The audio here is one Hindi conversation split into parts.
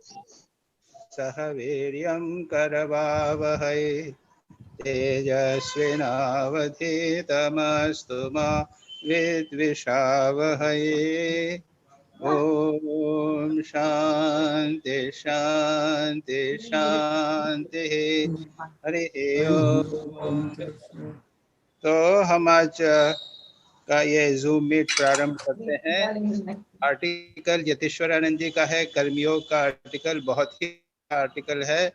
सह वीर्यं करवावहै तेजस्विनावधीतमस्तु मा विद्विषावहै। ओम शांति शांति शांति। हरि ओम। तो हम आज का ये जूम मीट प्रारंभ करते हैं। आर्टिकल यतीश्वरानंद जी का है, कर्मयोग का आर्टिकल बहुत ही आर्टिकल है।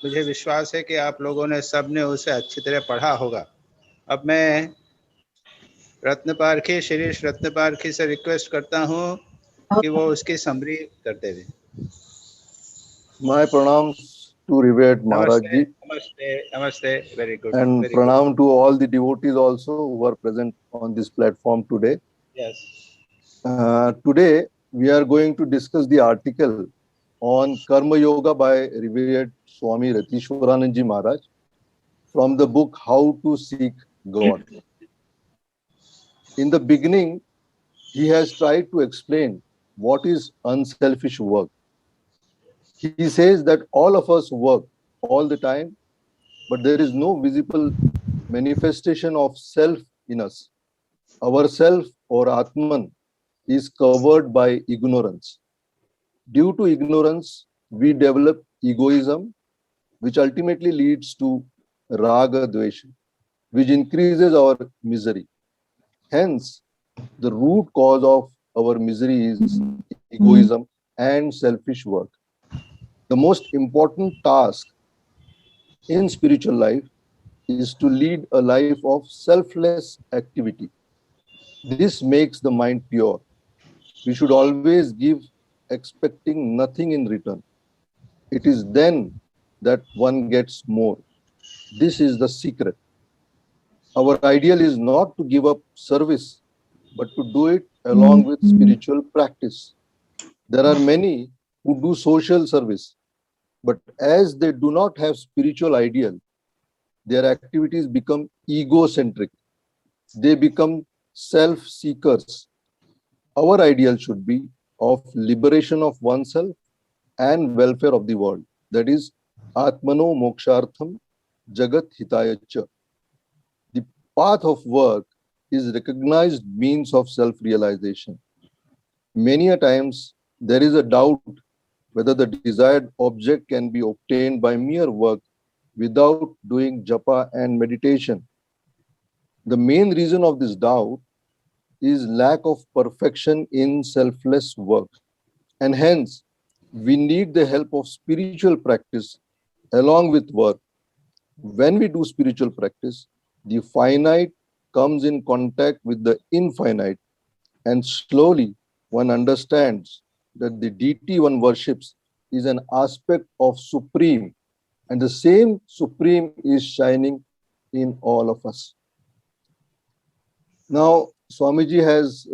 मुझे विश्वास है कि आप लोगों ने सब ने उसे अच्छी तरह पढ़ा होगा। अब मैं रत्नपारखी, शिरीष रत्नपारखी से रिक्वेस्ट करता हूँ कि वो उसकी समरी करते हुए। My pranams to revered Maharaj नमस्ते ji, नमस्ते नमस्ते। Very good and very good. pranam to all the devotees also who are present on this platform today. Yes Today we are going to discuss the article on Karma Yoga by revered Swami Ratishwaranand ji Maharaj from the book How to Seek God. In the beginning, he has tried to explain what is unselfish work. He says that all of us work all the time, but there is no visible manifestation of self in us. Our self or Atman is covered by ignorance. Due to ignorance, we develop egoism, which ultimately leads to raga dvesha, which increases our misery. Hence, the root cause of our misery is egoism and selfish work. The most important task in spiritual life is to lead a life of selfless activity. This makes the mind pure. We should always give expecting nothing in return. It is then that one gets more. This is the secret. Our ideal is not to give up service, but to do it along with spiritual practice. There are many who do social service, but as they do not have spiritual ideal, their activities become egocentric. They become self-seekers. Our ideal should be of liberation of oneself and welfare of the world. That is, Atmano Mokshartham Jagat Hitayacha. The path of work is recognized means of self-realization. Many a times there is a doubt whether the desired object can be obtained by mere work without doing japa and meditation. The main reason of this doubt is lack of perfection in selfless work. And hence, we need the help of spiritual practice along with work. When we do spiritual practice, the finite comes in contact with the infinite, and slowly one understands that the deity one worships is an aspect of Supreme, and the same Supreme is shining in all of us. Now, Swamiji has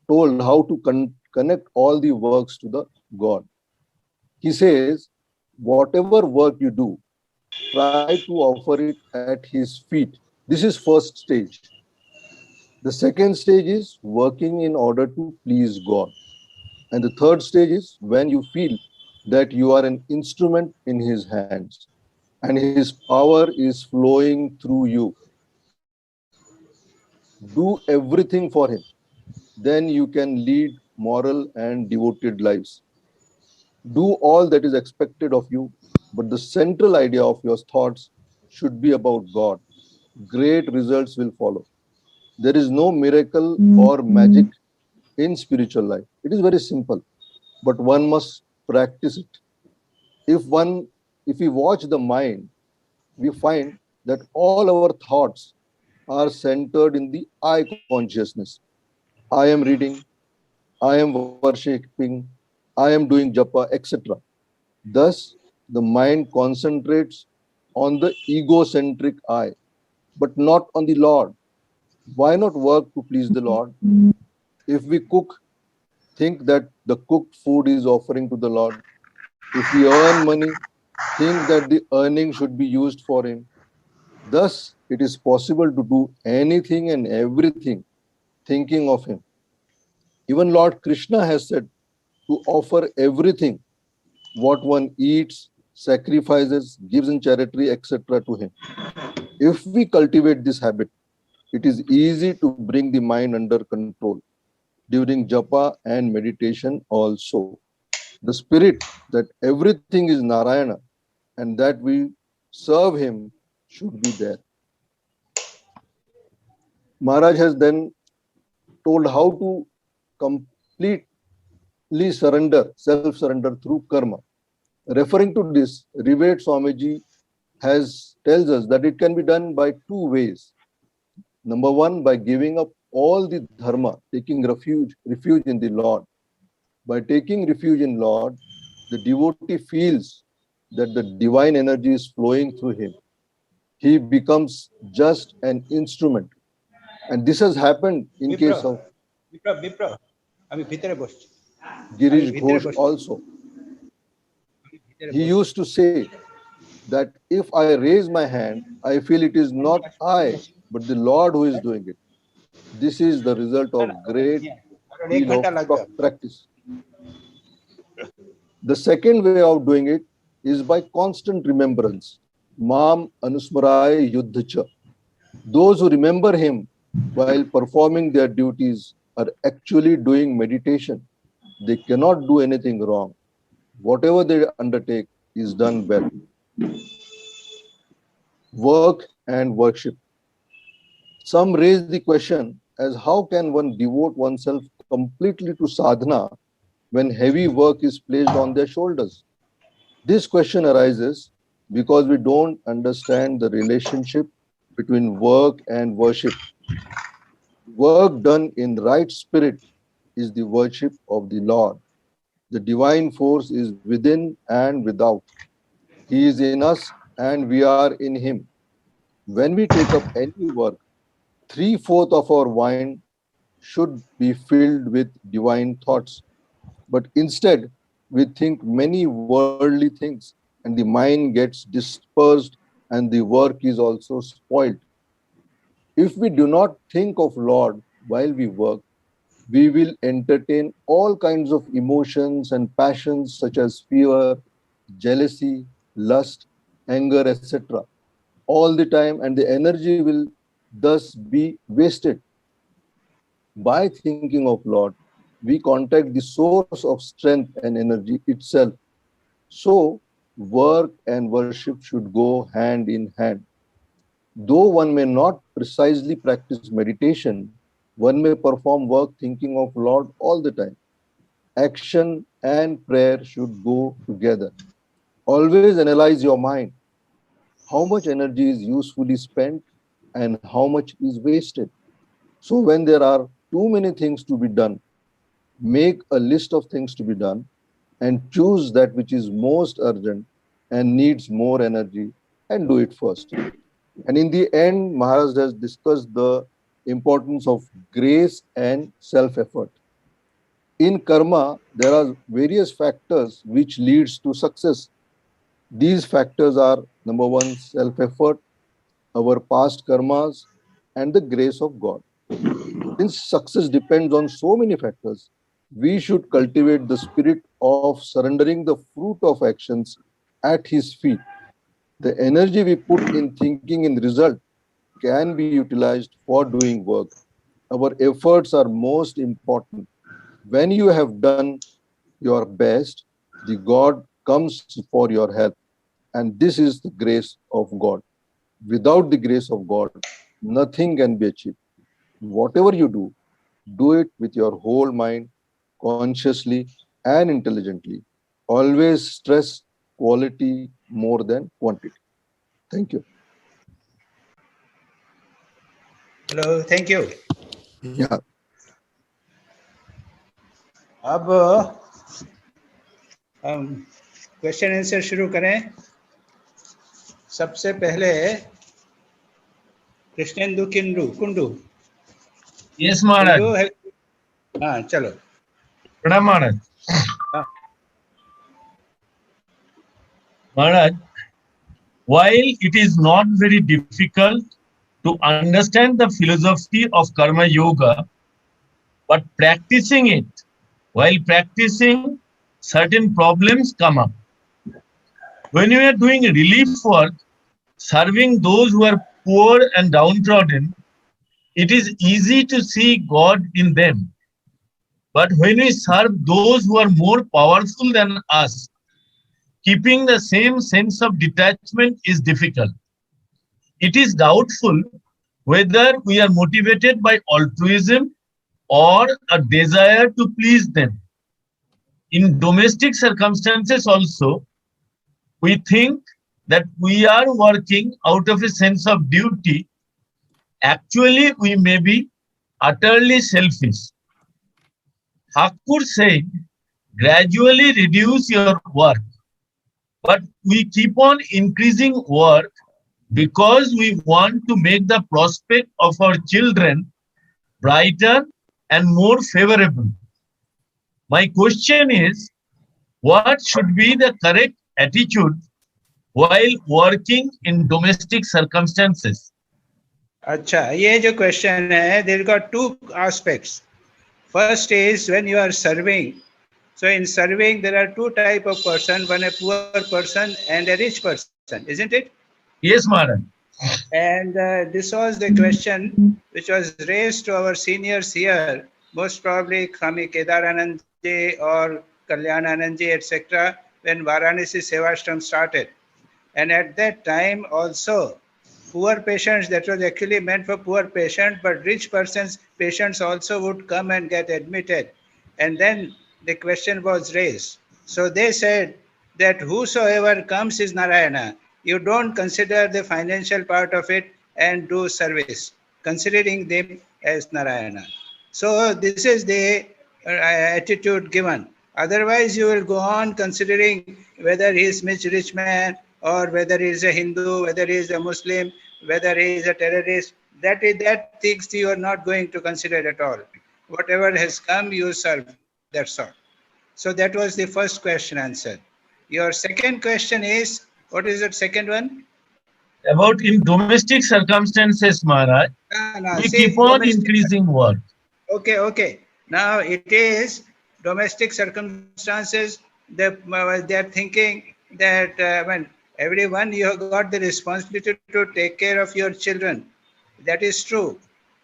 told how to connect all the works to the God. He says, whatever work you do, try to offer it at his feet. This is first stage. The second stage is working in order to please God. And the third stage is when you feel that you are an instrument in his hands and his power is flowing through you. Do everything for him. Then you can lead moral and devoted lives. Do all that is expected of you, but the central idea of your thoughts should be about God. Great results will follow. There is no miracle or magic in spiritual life. It is very simple, but one must practice it. If one, if we watch the mind, we find that all our thoughts are centered in the I consciousness. I am reading, I am worshipping, I am doing japa, etc. Thus, the mind concentrates on the egocentric I, but not on the Lord. Why not work to please the Lord? If we cook, think that the cooked food is offering to the Lord. If we earn money, think that the earning should be used for Him. Thus, it is possible to do anything and everything thinking of Him. Even Lord Krishna has said, to offer everything, what one eats, sacrifices, gives in charity, etc. to him. If we cultivate this habit, it is easy to bring the mind under control during japa and meditation also. The spirit that everything is Narayana and that we serve him should be there. Maharaj has then told how to completely surrender, self-surrender through karma. Referring to this, Rivet Swamiji tells us that it can be done by two ways. Number one, by giving up all the dharma, taking refuge in the Lord. By taking refuge in Lord, the devotee feels that the divine energy is flowing through him. He becomes just an instrument. And this has happened in case of Girish Ghosh also. He used to say that if I raise my hand, I feel it is not I, but the Lord who is doing it. This is the result of great deal of practice. The second way of doing it is by constant remembrance. Mam anusmaray yuddhacha. Those who remember him while performing their duties are actually doing meditation. They cannot do anything wrong. Whatever they undertake is done well. Work and worship. Some raise the question as how can one devote oneself completely to sadhana when heavy work is placed on their shoulders? This question arises because we don't understand the relationship between work and worship. Work done in right spirit is the worship of the Lord. The divine force is within and without. He is in us and we are in him. When we take up any work, 3/4 of our mind should be filled with divine thoughts. But instead, we think many worldly things and the mind gets dispersed and the work is also spoiled. If we do not think of Lord while we work, we will entertain all kinds of emotions and passions such as fear, jealousy, lust, anger, etc. all the time, and the energy will thus be wasted. By thinking of Lord, we contact the source of strength and energy itself. So, work and worship should go hand in hand. Though one may not precisely practice meditation, one may perform work thinking of Lord all the time. Action and prayer should go together. Always analyze your mind. How much energy is usefully spent and how much is wasted? So when there are too many things to be done, make a list of things to be done and choose that which is most urgent and needs more energy and do it first. And in the end, Maharaj has discussed the importance of grace and self-effort. In karma, there are various factors which leads to success. These factors are number one, self-effort, our past karmas, and the grace of God. Since success depends on so many factors, we should cultivate the spirit of surrendering the fruit of actions at His feet. The energy we put in thinking in result can be utilized for doing work. Our efforts are most important. When you have done your best, the God comes for your help. And this is the grace of God. Without the grace of God, nothing can be achieved. Whatever you do it with your whole mind, consciously and intelligently. Always stress quality more than quantity. Thank you. Hello, thank you. Yeah. अब हम क्वेश्चन आंसर शुरू करें. सबसे पहले कृष्णेंदु कुंडू. Yes, Maharaj. हाँ, चलो. Pranam Maharaj. Maharaj, while it is not very difficult to understand the philosophy of Karma Yoga, but practicing it While practicing, certain problems come up. When we are doing relief work, serving those who are poor and downtrodden, it is easy to see God in them. But when we serve those who are more powerful than us, keeping the same sense of detachment is difficult. It is doubtful whether we are motivated by altruism or a desire to please them. In domestic circumstances also, we think that we are working out of a sense of duty. Actually, we may be utterly selfish. Thakur said, gradually reduce your work, but we keep on increasing work because we want to make the prospect of our children brighter and more favorable. My question is, what should be the correct attitude while working in domestic circumstances? अच्छा, ये जो क्वेश्चन है, there got two aspects. First is when you are serving. So in serving, there are two type of person, one a poor person and a rich person, isn't it? Yes, Maharaj. And this was the question which was raised to our seniors here, most probably Swami Kedaranand ji or Kalyananand ji, etc., when Varanasi Sevashram started. And at that time also, poor patients, that was actually meant for poor patients, but rich persons, patients also would come and get admitted. And then the question was raised. So they said that whosoever comes is Narayana. You don't consider the financial part of it and do service, considering them as Narayana. So this is the attitude given. Otherwise, you will go on considering whether he is rich man or whether he is a Hindu, whether he is a Muslim, whether he is a terrorist. That things you are not going to consider at all. Whatever has come, you serve. That's all. So that was the first question answered. Your second question is, what is that second one? About in domestic circumstances, Maharaj, we See, keep on increasing work. Okay. Now it is domestic circumstances. They are thinking that when everyone, you have got the responsibility to take care of your children. That is true.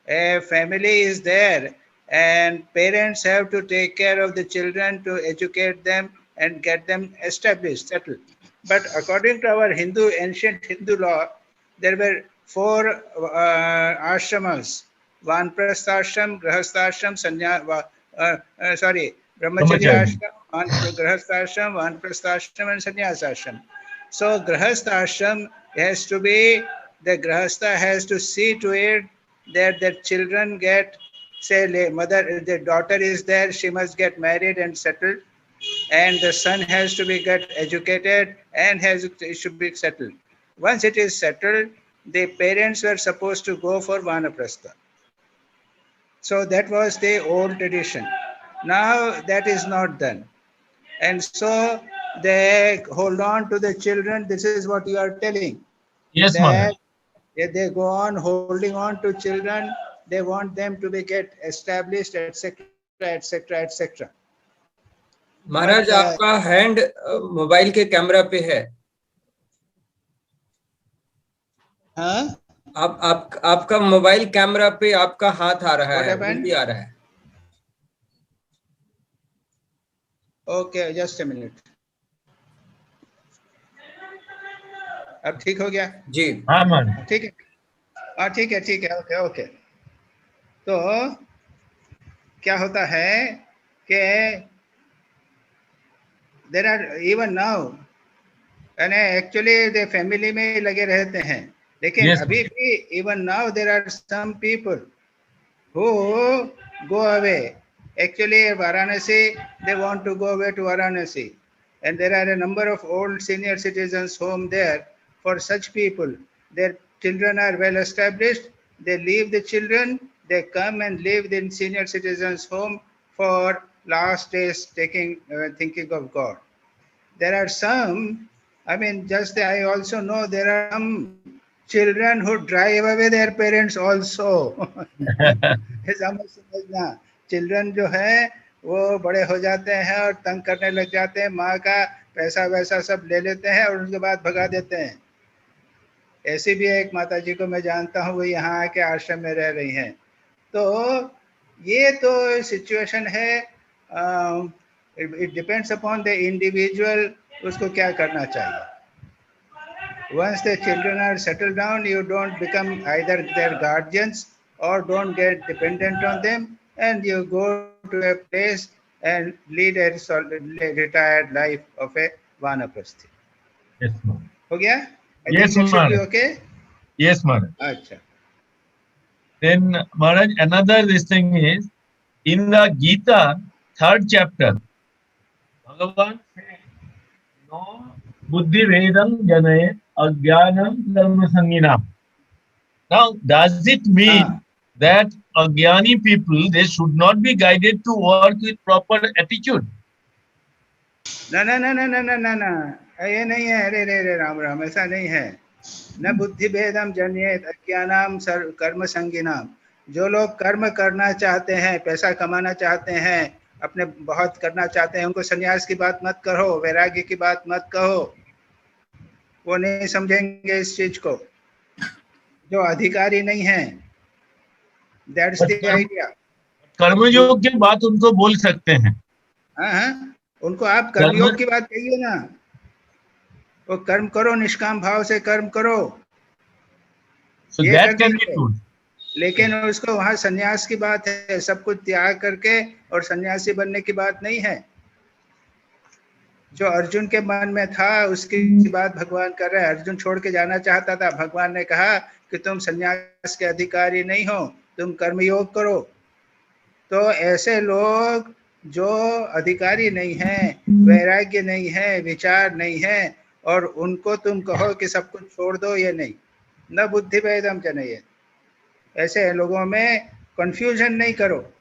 A family is there and parents have to take care of the children to educate them and get them established, settled. But according to our ancient Hindu law, there were four ashramas: Vanprastha ashram, Grahastha ashram, Brahmacharya ashram, Grahastha ashram, Vanprastha ashram, and Sannyasa ashram. So Grahastha ashram has to be, the Grahastha has to see to it that their children get, say, the daughter is there, she must get married and settled, and the son has to be get educated and it should be settled. Once it is settled, the parents were supposed to go for Vanaprastha. So that was the old tradition. Now that is not done. And so they hold on to the children. This is what you are telling. Yes, that Maharaj. they go on holding on to children. They want them to be get established, etc., etc., etc. महाराज आपका हैंड मोबाइल के कैमरा पे है. हाँ, आपका मोबाइल कैमरा पे आपका हाथ आ रहा है, उंगली आ रहा है. Okay, just a minute. अब ठीक हो गया जी? हाँ महाराज. ठीक है. हाँ, ठीक है. ओके. तो क्या होता है कि there are even now, and actually the family में लगे रहते हैं, लेकिन Yes, अभी भी even now there are some people who go away. Actually, Varanasi, they want to go away to Varanasi, and there are a number of old senior citizens home there. For such people, their children are well established. They leave the children. They come and live in senior citizens home for last days, thinking of God. There are some, I also know there are some children who drive away their parents also. Children जो है वो बड़े हो जाते हैं और तंग करने लग जाते हैं, माँ का पैसा वैसा सब ले लेते हैं और उसके बाद भगा देते हैं। ऐसी भी एक माता जी को मैं जानता हूँ, वो यहाँ आके आश्रम में रह रही हैं। तो ये तो सिचुएशन है, it depends upon the individual, उसको क्या करना चाहिए। Once the children are settled down, you don't become either their guardians or don't get dependent on them, and you go to a place and lead a retired life of a vanaprasthi. Yes, ma'am. हो गया? I Yes, think it should be Maharaj. okay. Yes, Maharaj. अच्छा. Then, Maharaj, another this thing is, in the Gita, 3rd chapter, Bhagavan says, no buddhi vedam janaye ajnanam dharma sanginam. Now, does it mean that ajnani people, they should not be guided to work with proper attitude? ना ना ना ना ना ना ना ना, ये नहीं है। अरे रे रे राम राम, ऐसा नहीं है। न बुद्धि भेदम जन्येत अज्ञानाम कर्म संगिनाम। जो लोग कर्म करना चाहते हैं, पैसा कमाना चाहते हैं, अपने बहुत करना चाहते हैं, उनको सन्यास की बात मत कहो, वैराग्य की बात मत कहो, वो नहीं समझेंगे इस चीज को। जो अधिकारी नहीं है, दैट्स द आइडिया। कर्मयोग की बात उनको बोल सकते हैं। हाँ हाँ, उनको आप कर्मयोग की बात कहिए ना। वो कर्म करो, निष्काम भाव से कर्म करो, so ये that कर can be दीजिए। true. लेकिन उसको वहां सन्यास की बात है, सब कुछ त्याग करके और सन्यासी बनने की बात नहीं है। जो अर्जुन के मन में था उसकी बात भगवान कर रहे हैं। अर्जुन छोड़ के जाना चाहता था, भगवान ने कहा कि तुम सन्यास के अधिकारी नहीं हो, तुम कर्मयोग करो। तो ऐसे लोग जो अधिकारी नहीं हैं, वैराग्य नहीं है, विचार नहीं है, और उनको तुम कहो कि सब कुछ छोड़ दो, ये नहीं। न बुद्धि भेदम जनयेत, ऐसे लोगों में कंफ्यूजन नहीं करो।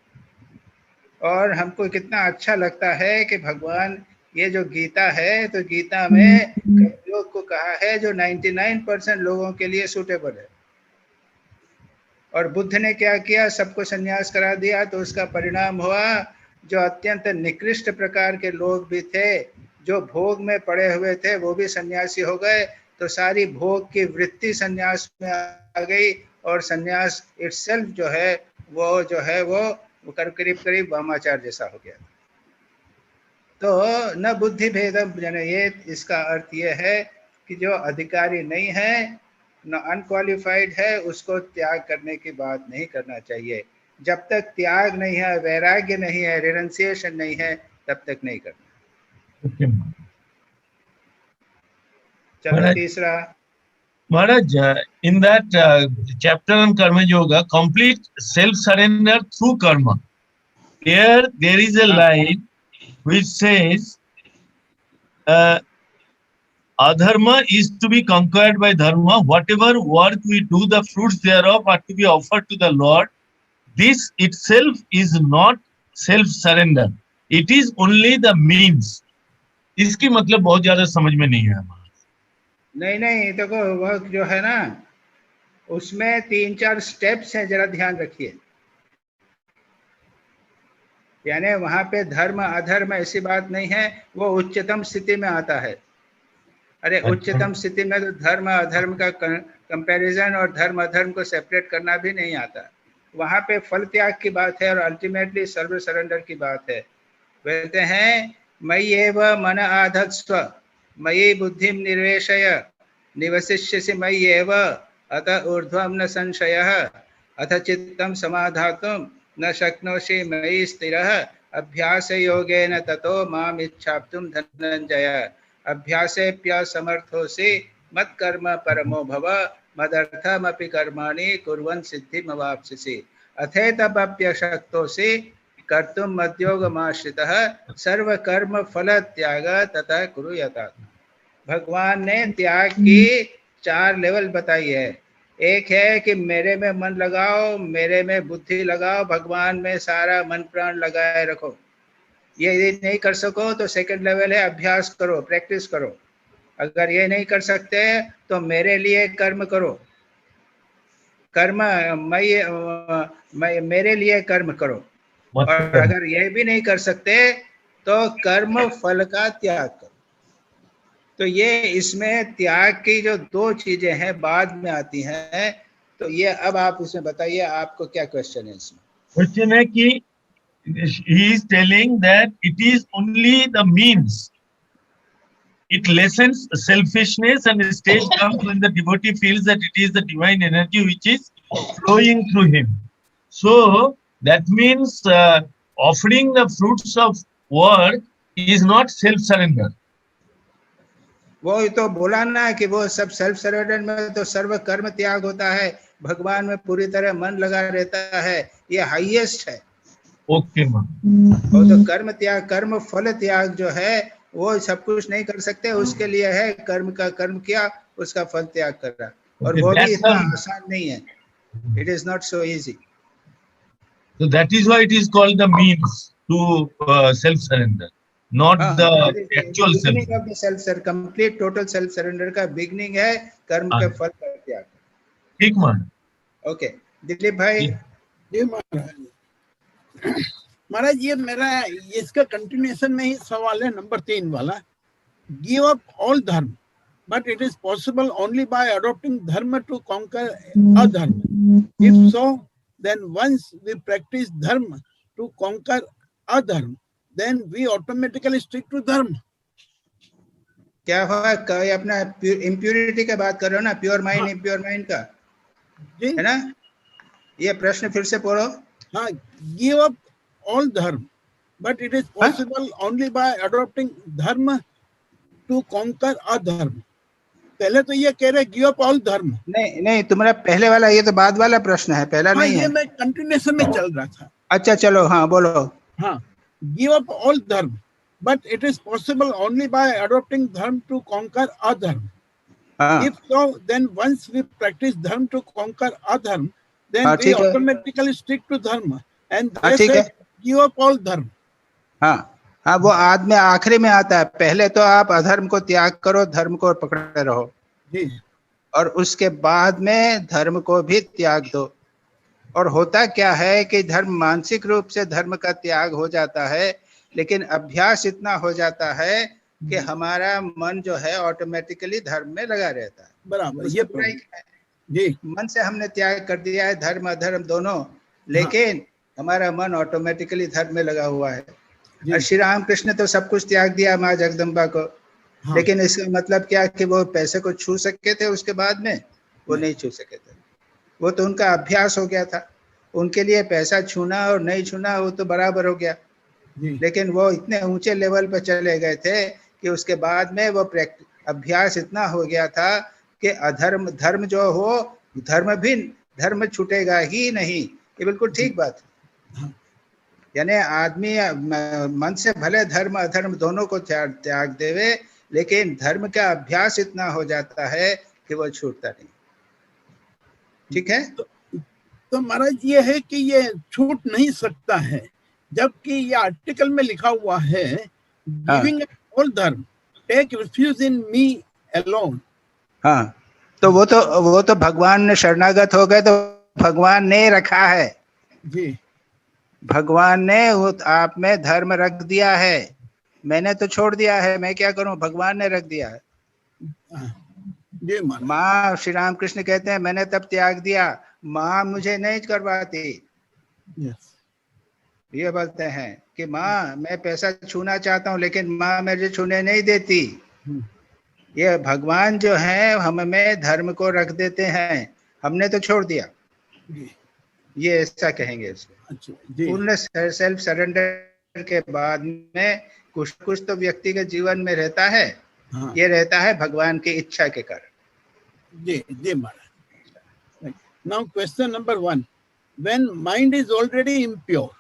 और हमको कितना अच्छा लगता है कि भगवान, ये जो गीता है, तो गीता में कर्मयोग को कहा है जो 99% लोगों के लिए सूटेबल है। और बुद्ध ने क्या किया, सबको सन्यास करा दिया, तो उसका परिणाम हुआ जो अत्यंत निकृष्ट प्रकार के लोग भी थे, जो भोग में पड़े हुए थे, वो भी सन्यासी हो गए। तो सारी भोग की वृत्ति सन्यास में आ गई, और सन्यास इटसेल्फ जो है वो करीब करीब वामाचार जैसा हो गया। तो न बुद्धि भेदम जनयेत, इसका अर्थ ये है कि जो अधिकारी नहीं है, न अनक्वालिफाइड है, उसको त्याग करने की बात नहीं करना चाहिए। जब तक त्याग नहीं है, वैराग्य नहीं है, रिनंसिएशन नहीं है, तब तक नहीं करना। चलो तीसरा। Maharaj, in that chapter on Karma Yoga, complete self-surrender through karma. Here there is a line which says, adharma is to be conquered by dharma. Whatever work we do, the fruits thereof are to be offered to the Lord. This itself is not self-surrender. It is only the means. इसकी मतलब बहुत ज्यादा समझ में नहीं है। नहीं, देखो वो जो है ना, उसमें 3-4 स्टेप्स हैं, जरा ध्यान रखिए। यानी वहां पे धर्म अधर्म ऐसी बात नहीं है, वो उच्चतम स्थिति में आता है। अरे उच्चतम स्थिति में तो धर्म अधर्म का कंपैरिजन और धर्म अधर्म को सेपरेट करना भी नहीं आता। वहां पे फल त्याग की बात है और अल्टीमेटली सर्व सरेंडर की बात है। कहते हैं मयि एव मन आधत्स्व मयि बुद्धिम निर्वेशय निवसिष्यसि मयि एव अत ऊर्ध्वं न संशयः अथ चित्तं समाधातुं न शक्नोषि मयि स्थिरः अभ्यास योगेन ततो माम इच्छाप्तुं धनंजय अभ्यासेप्य समर्थोसि मत्कर्म परमो भव मदर्थमपि कर्माणि कुर्वन् सिद्धिमवाप्स्यसि अथेतप्यशक्तोसि कर्तुं मद्योगमाश्रितः सर्व कर्म फल त्याग तथा कुरु यथात्मा। भगवान ने त्याग की 4 लेवल बताई है। एक है कि मेरे में मन लगाओ, मेरे में बुद्धि लगाओ, भगवान में सारा मन प्राण लगाए रखो। ये यदि नहीं कर सको तो सेकंड लेवल है अभ्यास करो, प्रैक्टिस करो। अगर ये नहीं कर सकते तो मेरे लिए कर्म करो, कर्म मेरे लिए कर्म करो। और मतलब अगर ये भी नहीं कर सकते तो कर्म फल का त्याग करो। तो ये इसमें त्याग की जो दो चीजें हैं बाद में आती हैं, तो ये अब आप इसमें बताइए आपको क्या क्वेश्चन है इसमें। क्वेश्चन है कि he is telling that it is only the means. It lessens selfishness and stage comes when the devotee feels that it is the divine energy which is flowing through him. So that means offering the fruits of work is not self-surrender. वो तो बोला ना कि वो सब सेल्फ सरेंडर में तो सर्व कर्म त्याग होता है, भगवान में पूरी तरह मन लगा रहता है, ये हाईएस्ट है। Okay, man. वो तो कर्म त्याग, कर्म फल त्याग जो है वो सब कुछ नहीं कर सकते, उसके लिए है कर्म का कर्म किया उसका फल त्याग कर रहा, और Okay, वो भी that's इतना the, आसान नहीं है। It is not so easy. so that is why it is called the means to self-surrender, not the actual self. Beginning of the self sir, complete total self surrender का बिगिनिंग है कर्म के फल का त्याग। ठीक मान। ओके दिलीप भाई। ये महाराज ये मेरा इसका कंटिन्यूएशन में ही सवाल है नंबर 3 वाला, give up all dharma but it is possible only by adopting dharma to conquer adharma, if so then once we practice dharma to conquer adharma then we automatically stick to dharma. क्या हुआ, अपना इम्प्योरिटी की बात कर रहे हो ना, प्योर माइंड इम्प्योर माइंड का जी है ना, ये प्रश्न फिर से पढ़ो। हाँ, give up all dharma but it is possible only by adopting dharma to conquer अधर्म। पहले तो ये कह रहे गिव अप ऑल धर्म। नहीं नहीं, तुम्हारा पहले वाला ये तो बाद वाला प्रश्न है, पहला हाँ, नहीं ये है। मैं कंटिन्यूएशन में चल रहा था। अच्छा चलो, हाँ बोलो। हाँ, give up all dharma but it is possible only by adopting dharma to conquer adharma, हाँ if so then once we practice dharma to conquer adharma then हाँ, वी ठीक है। Automatically stick to dharma and हाँ, दे ठीक से है। गिव अप ऑल धर्म। हाँ हाँ, वो आदमी आखिरी में आता है, पहले तो आप अधर्म को त्याग करो, धर्म को पकड़े रहो, जी और उसके बाद में धर्म को भी त्याग दो। और होता क्या है कि धर्म, मानसिक रूप से धर्म का त्याग हो जाता है, लेकिन अभ्यास इतना हो जाता है कि हमारा मन जो है ऑटोमेटिकली धर्म में लगा रहता है। बराबर, उसमें ये बुराई क्या है? जी मन से हमने त्याग कर दिया है धर्म अधर्म दोनों, लेकिन हमारा मन ऑटोमेटिकली धर्म में लगा हुआ है। जी। और श्री राम कृष्ण तो सब कुछ त्याग दिया माँ जगदम्बा को, हाँ। लेकिन इसका मतलब क्या कि वो पैसे को छू सके थे उसके बाद में? वो नहीं छू सके थे, वो तो उनका अभ्यास हो गया था। उनके लिए पैसा छूना और नहीं छूना वो तो बराबर हो गया, लेकिन वो इतने ऊंचे लेवल पर चले गए थे कि उसके बाद में वो अभ्यास इतना हो गया था कि अधर्म धर्म जो हो, धर्म छूटेगा ही नहीं। ये बिल्कुल ठीक बात है। यानी आदमी मन से भले धर्म अधर्म दोनों को त्याग देवे, लेकिन धर्म का अभ्यास इतना हो जाता है कि वो छूटता नहीं। ठीक है, तो महाराज ये है कि ये छूट नहीं सकता है, जबकि ये आर्टिकल में लिखा हुआ है giving all dharma take refuge in me alone. हाँ, तो वो तो भगवान ने शरणागत हो गए, तो भगवान ने रखा है जी, भगवान ने वो आप में धर्म रख दिया है, मैंने तो छोड़ दिया है, मैं क्या करूं, भगवान ने रख दिया है। जी माँ श्री राम कृष्ण कहते हैं मैंने तब त्याग दिया, माँ मुझे नहीं करवाती। ये बोलते हैं कि माँ मैं पैसा छूना चाहता हूँ लेकिन माँ मुझे छूने नहीं देती। ये भगवान जो है हम में धर्म को रख देते हैं, हमने तो छोड़ दिया। ये ऐसा कहेंगे इसको। पूर्ण सेल्फ सरेंडर के बाद में कुछ कुछ तो व्यक्ति के जीवन में रहता है। हाँ। ये रहता है भगवान की इच्छा के कारण। जी जी महाराज। Now question number 1, when mind is already impure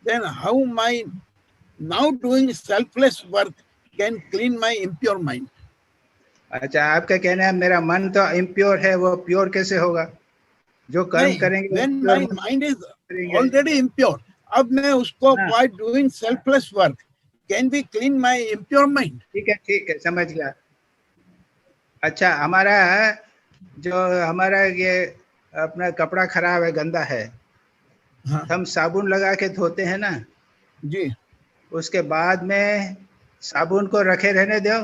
then how my now doing selfless work can clean my impure mind? अच्छा, आपका कहना है मेरा मन तो इम्प्योर है, वो प्योर कैसे होगा? जो कर्म करेंगे when my mind is already impure, अब मैं उसको by doing selfless work can we clean my impure mind? ठीक है समझ गया। अच्छा, हमारा ये अपना कपड़ा खराब है, गंदा है, हाँ हम साबुन लगा के धोते हैं ना, जी, उसके बाद में साबुन को रखे रहने दो,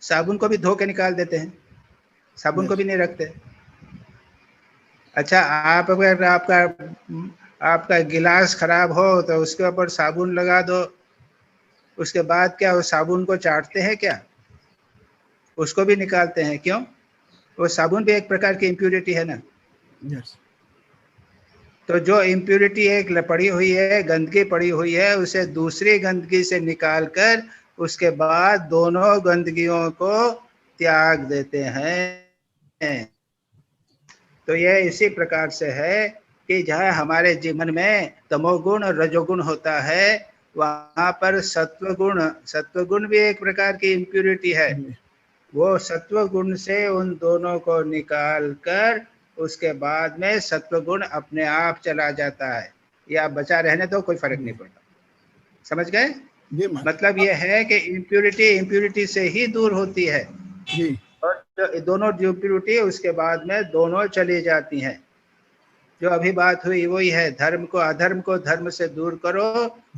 साबुन को भी धो के निकाल देते हैं, साबुन को भी नहीं रखते। अच्छा, आप अगर आपका गिलास खराब हो तो उसके ऊपर साबुन लगा दो, उसके बाद क्या वो साबुन को चाटते हैं क्या? उसको भी निकालते हैं, क्यों? वो साबुन भी एक प्रकार की इम्प्यूरिटी है ना। यस, तो जो इम्प्यूरिटी एक पड़ी हुई है, गंदगी पड़ी हुई है, उसे दूसरी गंदगी से निकालकर उसके बाद दोनों गंदगियों को त्याग देते हैं। तो ये इसी प्रकार से है कि जहाँ हमारे जीवन में तमोगुण और रजोगुण होता है, वहाँ पर सत्वगुण भी एक प्रकार की इम्प्यूरिटी है। वो सत्व गुण से उन दोनों को निकाल कर उसके बाद में सत्व गुण अपने आप चला जाता है, या बचा रहने तो कोई फर्क नहीं पड़ता। समझ गए? जी महाराज। मतलब ये है कि इम्प्यूरिटी से ही दूर होती है, जी, और जो दोनों इम्प्यूरिटी उसके बाद में दोनों चली जाती हैं। जो अभी बात हुई वही है, धर्म को अधर्म को धर्म से दूर करो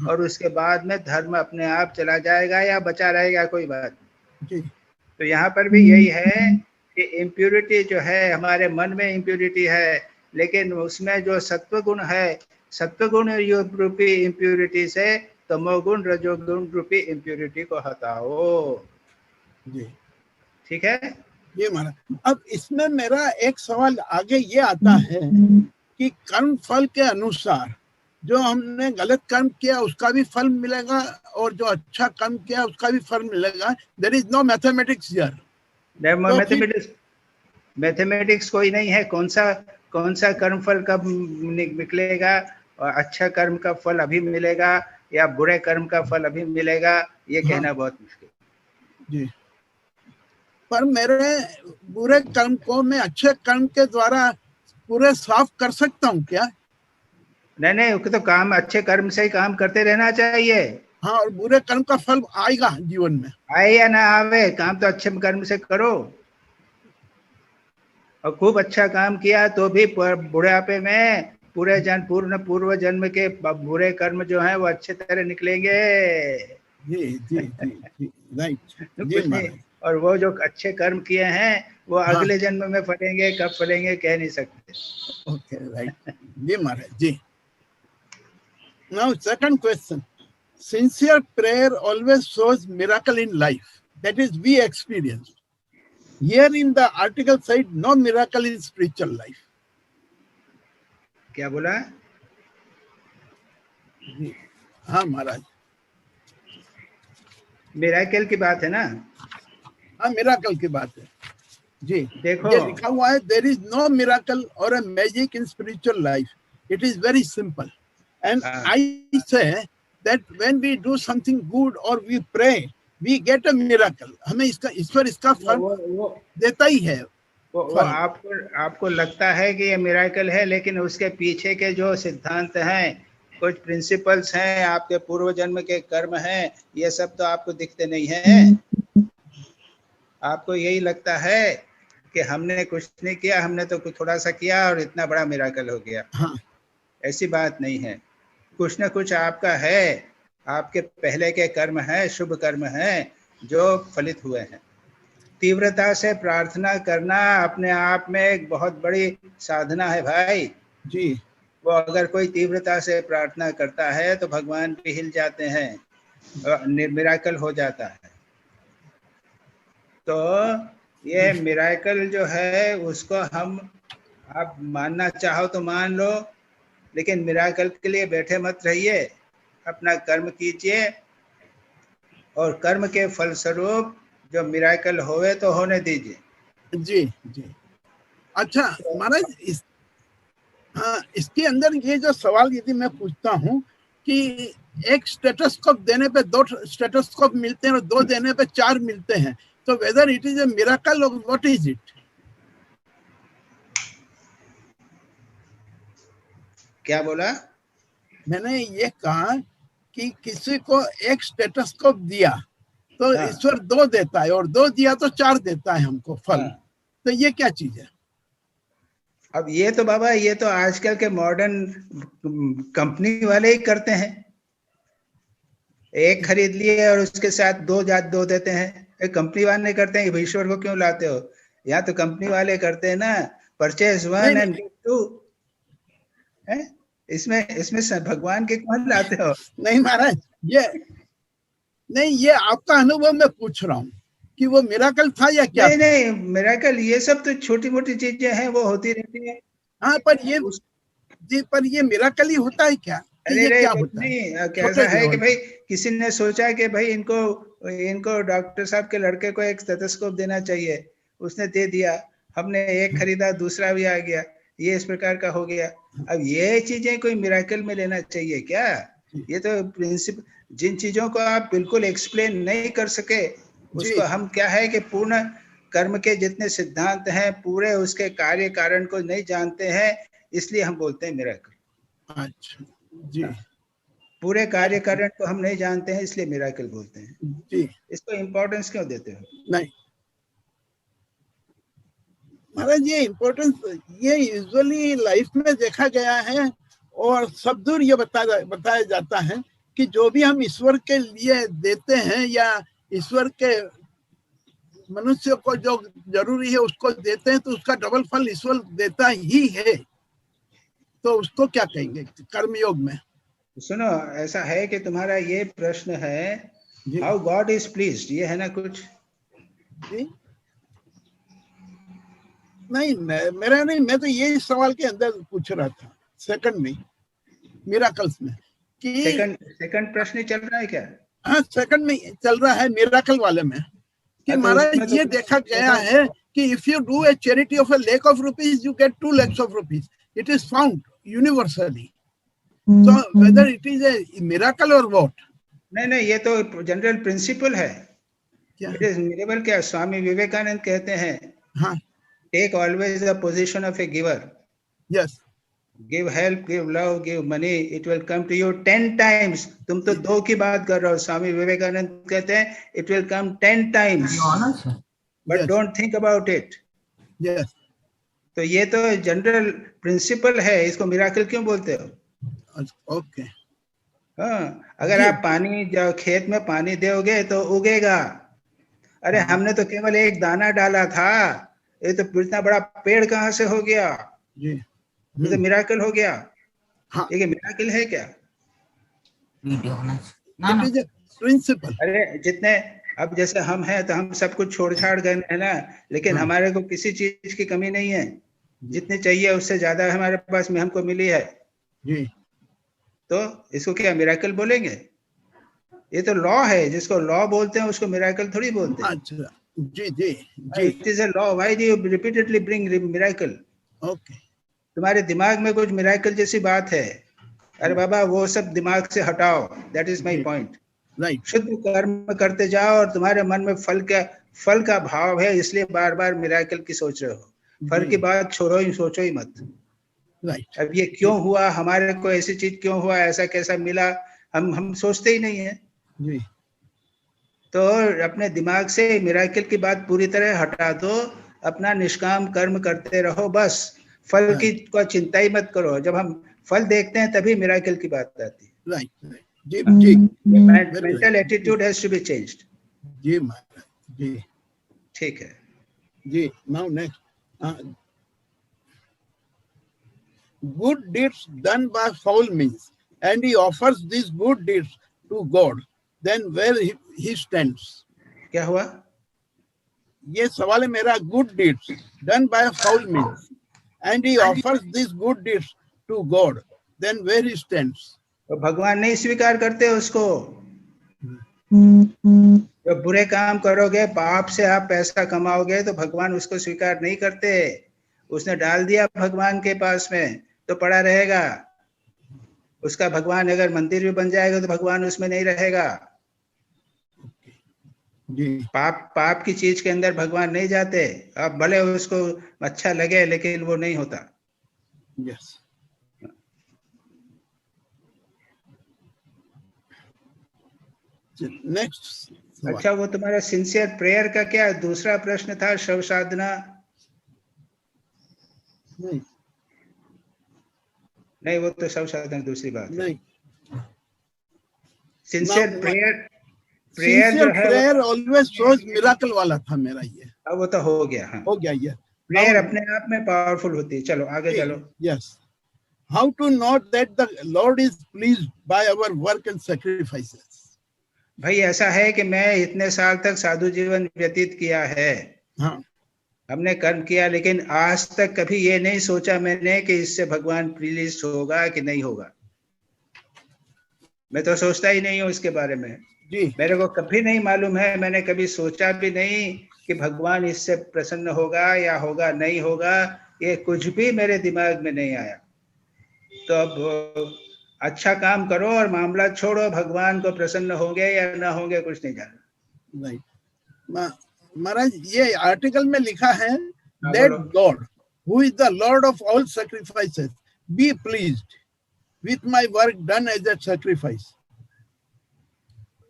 और उसके बाद में धर्म अपने आप चला जाएगा या बचा रहेगा, कोई बात नहीं। जी, तो यहाँ पर भी यही है कि इम्प्यूरिटी जो है, हमारे मन में इम्प्यूरिटी है, लेकिन उसमें जो सत्वगुण है, सत्वगुण रूपी इम्प्यूरिटी से तमोगुण रजोगुण रूपी इम्प्यूरिटी को हटाओ। जी, ठीक है? ये महाराज। अब इसमें मेरा एक सवाल आगे ये आता है कि कर्म फल के अनुसार जो हमने गलत कर्म किया उसका भी फल मिलेगा और जो अच्छा कर्म किया उसका भी फल मिलेगा। There is no mathematics here. Mathematics कोई नहीं है। कौन सा कर्म फल कब निकलेगा, और अच्छा कर्म का फल अभी मिलेगा या बुरे कर्म का फल अभी मिलेगा, ये कहना बहुत मुश्किल। जी, पर मेरे बुरे कर्म को मैं अच्छे कर्म के द्वारा पूरे साफ कर सकता हूँ क्या? नहीं, तो काम अच्छे कर्म से ही काम करते रहना चाहिए। हाँ, और बुरे कर्म का फल आएगा जीवन में, आए या ना आवे, काम तो अच्छे कर्म से करो। और खूब अच्छा काम किया तो भी बुढ़ापे में पूर्व जन्म के बुरे कर्म जो हैं वो अच्छे तरह निकलेंगे। जी जी जी जी, राइट जी कुछ नहीं। महाराज। और वो जो अच्छे कर्म किए हैं वो अगले जन्म में फलेंगे, कब फलेंगे कह नहीं सकते। ओके, राइट जी महाराज जी। Now second question, sincere prayer always shows miracle in life, that is we experience. Here in the article said no miracle in spiritual life. क्या बोला? जी हाँ महाराज, मिराकल की बात है ना? हाँ मिराकल की बात है जी। देखो, ये लिखा हुआ है there is no miracle or a magic in spiritual life. It is very simple. And I say that when we do something good or we pray, we get a miracle. हमें इसका ईश्वर इसका फल देता ही है। वो आपको लगता है कि ये मिराकल है, लेकिन उसके पीछे के जो सिद्धांत हैं, कुछ प्रिंसिपल्स हैं, आपके पूर्व जन्म के कर्म हैं, ये सब तो आपको दिखते नहीं हैं। आपको यही लगता है कि हमने कुछ नहीं किया, हमने तो कुछ थोड़ा सा किया और इतना बड़ा मिराकल हो गया। हाँ, ऐसी बात नहीं है। कुछ न कुछ आपका है, आपके पहले के कर्म हैं, शुभ कर्म हैं जो फलित हुए हैं। तीव्रता से प्रार्थना करना अपने आप में एक बहुत बड़ी साधना है भाई जी। वो अगर कोई तीव्रता से प्रार्थना करता है तो भगवान भी हिल जाते हैं, मिराकल हो जाता है। तो ये मिराकल जो है उसको आप मानना चाहो तो मान लो, लेकिन मिराकल के लिए बैठे मत रहिए। अपना कर्म कीजिए और कर्म के फलस्वरूप जो मिराकल होवे तो होने दीजिए। जी जी। अच्छा महाराज, इसके अंदर ये जो सवाल यदि मैं पूछता हूँ कि एक स्टेटोस्कोप देने पे 2 स्टेटोस्कोप मिलते हैं और 2 देने पे 4 मिलते हैं, तो whether it is a miracle और व्हाट इज इट? क्या बोला? मैंने ये कहा कि किसी को एक स्टेटोस्कोप दिया तो ईश्वर 2 देता है और 2 दिया तो 4 देता है हमको फल। तो ये क्या चीज है? अब ये तो बाबा, ये तो आजकल के मॉडर्न कंपनी वाले ही करते हैं। एक खरीद लिए और उसके साथ दो देते हैं। कंपनी वाले करते हैं, ईश्वर को क्यों लाते हो? यहाँ तो कंपनी वाले करते हैं ना, purchase one and get two है। इसमें भगवान के कौन लाते हो? नहीं महाराज, ये आपका अनुभव मैं पूछ रहा हूँ कि वो मिराकल था या क्या? नहीं, मिराकल ये सब तो छोटी मोटी चीजें हैं, वो होती रहती है। हाँ, पर ये मिराकल ही होता है क्या? अरे क्या होता नहीं, है? कैसा है कि भाई किसी ने सोचा कि भाई इनको डॉक्टर साहब के लड़के को एक स्टेथोस्कोप देना चाहिए, उसने दे दिया, हमने एक खरीदा, दूसरा भी आ गया, ये इस प्रकार का हो गया। अब ये चीजें कोई मिराकल में लेना चाहिए क्या? ये तो प्रिंसिपल, जिन चीजों को आप बिल्कुल एक्सप्लेन नहीं कर सके, उसको हम क्या है कि पूर्ण कर्म के जितने सिद्धांत हैं, पूरे उसके कार्य कारण को नहीं जानते हैं, इसलिए हम बोलते हैं मिराकल। अच्छा जी, पूरे कार्य कारण को हम नहीं जानते हैं, इसलिए मिराकल बोलते हैं जी। इसको इम्पोर्टेंस क्यों देते हो? नहीं महाराज, ये इम्पोर्टेंस ये यूजुअली लाइफ में देखा गया है, और सब दूर ये बताया जाता है कि जो भी हम ईश्वर के लिए देते हैं या ईश्वर के मनुष्य को जो जरूरी है उसको देते हैं, तो उसका डबल फल ईश्वर देता ही है। तो उसको क्या कहेंगे कर्मयोग में? सुनो, ऐसा है कि तुम्हारा ये प्रश्न है, हाउ गॉड इज प्लीज्ड, ये है ना कुछ? जी नहीं, मेरा नहीं, मैं तो ये सवाल के अंदर पूछ रहा था, सेकंड में, मिराकल्स में कि सेकंड प्रश्न चल रहा है क्या? हाँ, सेकंड में चल रहा है, मिराकल वाले में कि महाराज ये देखा गया है कि if you do a charity of a lakh of rupees, you get 2 lakhs of rupees. It is found universally. So whether it is a miracle or what? नहीं, ये तो जनरल प्रिंसिपल है। क्या? It is miracle. क्या स्वामी विवेकानंद कहते हैं? हाँ, take always the position of a giver. Yes, give help, give love, give money, it will come to you 10 times। तुम तो 2 की बात कर रहे हो, स्वामी विवेकानंद कहते हैं it will come 10 times, but don't think about it. Yes. तो ये तो जनरल प्रिंसिपल है, इसको मिराकल क्यों बोलते हो? ओके। हाँ, अगर आप पानी खेत में पानी दोगे तो उगेगा। अरे हमने तो केवल एक दाना डाला था, ये तो इतना बड़ा पेड़ कहाँ से हो गया? जी, ये तो मिराकल हो गया। हाँ, ये मिराकल है क्या? It is principle. अरे जितने, अब जैसे हम हैं तो हम सब कुछ छोड़ छाड़ गए है ना, लेकिन हमारे को किसी चीज की कमी नहीं है, जितनी चाहिए उससे ज्यादा हमारे पास में हमको मिली है जी। तो इसको क्या मिराकल बोलेंगे? ये तो लॉ है, जिसको लॉ बोलते हैं उसको मिराकल थोड़ी बोलते हैं। अच्छा, जी जी जी। It is a law, why do you repeatedly bring miracle? Okay. तुम्हारे दिमाग में कुछ मिराकल जैसी बात है, अरे बाबा वो सब दिमाग से हटाओ, that is my point. Right. शुद्ध कर्म करते जाओ और तुम्हारे मन में फल का भाव है, इसलिए बार बार मिराकल की सोच रहे हो। फल की बात छोड़ो ही, सोचो ही मत। राइट। अब ये क्यों हुआ, हमारे को ऐसी चीज क्यों हुआ, ऐसा कैसा मिला, हम सोचते ही नहीं है। जी। तो अपने दिमाग से मिराकल की बात पूरी तरह हटा दो, अपना निष्काम कर्म करते रहो, बस फल की को चिंता ही मत करो। जब हम फल देखते हैं तभी मिराकल की बात आती है। राइट। जी जी। Mental attitude has to be changed. जी महाराज जी। ठीक है जी। Now next, good deeds done by foul means, and he offers these good deeds to God, then where he stands? क्या हुआ? ये सवाल है मेरा। good deeds done by foul means, and he offers these good deeds to God, then where he stands? तो भगवान नहीं स्वीकार करते उसको। तो बुरे काम करोगे, पाप से आप पैसा कमाओगे, तो भगवान उसको स्वीकार नहीं करते। उसने डाल दिया भगवान के पास में तो पड़ा रहेगा। उसका भगवान अगर मंदिर भी बन जाएगा तो भगवान उसमें नहीं रहेगा। जी। पाप की चीज के अंदर भगवान नहीं जाते। अब भले उसको अच्छा लगे, लेकिन वो नहीं होता। यस। नेक्स्ट। अच्छा, वो तुम्हारा सिंसियर प्रेयर का क्या दूसरा प्रश्न था? शव साधना। नहीं, वो तो सब साधन दूसरी बात है। नहीं, सिंसियर Now, प्रेयर, सिंसियर जो है प्रेयर ऑलवेज शोज मिराकल वाला था मेरा ये। अब वो तो हो गया। हाँ, हो गया ये। प्रेयर अपने आप में पावरफुल होती है। चलो आगे चलो। Yes. How to note that the Lord is pleased by our work and sacrifices? भाई ऐसा है कि मैं इतने साल तक साधु जीवन व्यतीत किया है, हाँ, हमने कर्म किया, लेकिन आज तक कभी ये नहीं सोचा मैंने कि इससे भगवान प्लीज होगा कि नहीं होगा। मैं तो सोचता ही नहीं हूँ इसके बारे में। जी, मेरे को कभी नहीं मालूम है, मैंने कभी सोचा भी नहीं कि भगवान इससे प्रसन्न होगा या होगा नहीं होगा, ये कुछ भी मेरे दिमाग में नहीं आया। तो अब अच्छा काम करो और मामला छोड़ो, भगवान को प्रसन्न होंगे या ना होंगे कुछ नहीं जाना। राइट। महाराज ये आर्टिकल में लिखा है, हाँ, that बोलो। God who is the Lord of all sacrifices be pleased with my work done as a sacrifice.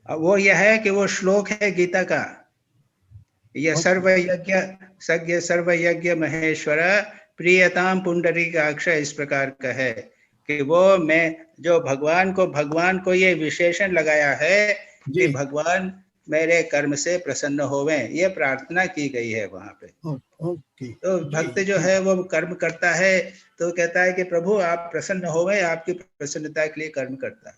वो यह है कि वो श्लोक है गीता का, यह सर्व यज्ञ महेश्वर प्रियताम पुंडरीकाक्ष, इस प्रकार का है कि वो मैं जो भगवान को ये विशेषण लगाया है कि भगवान मेरे कर्म से प्रसन्न होवें, ये प्रार्थना की गई है वहां पे। ओके। तो भक्त जो है वो कर्म करता है तो कहता है कि प्रभु आप प्रसन्न होवें, आपकी प्रसन्नता के लिए कर्म करता है।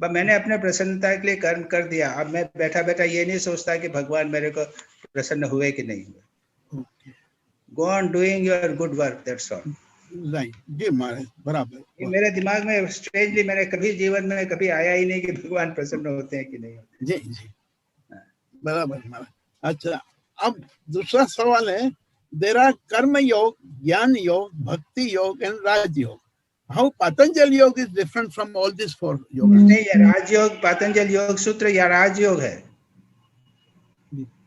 मैंने अपने प्रसन्नता के लिए कर्म कर दिया, अब मैं बैठा बैठा ये नहीं सोचता कि भगवान मेरे को प्रसन्न हुए कि नहीं हुए। Go on doing your good work, that's all. Right जी महाराज, बराबर। ये मेरे दिमाग में स्ट्रेंजली मैंने कभी जीवन में कभी आया ही नहीं कि भगवान प्रसन्न होते हैं कि नहीं होते। जी जी, बराबर महाराज। अच्छा, अब दूसरा सवाल है, देयर आर कर्म योग, ज्ञान Yoga, Bhakti Yoga and Rajayoga. How Patanjali Yoga is different from all these four yogas? नहीं, ये राजयोग पातंजल योग सूत्र या राजयोग है।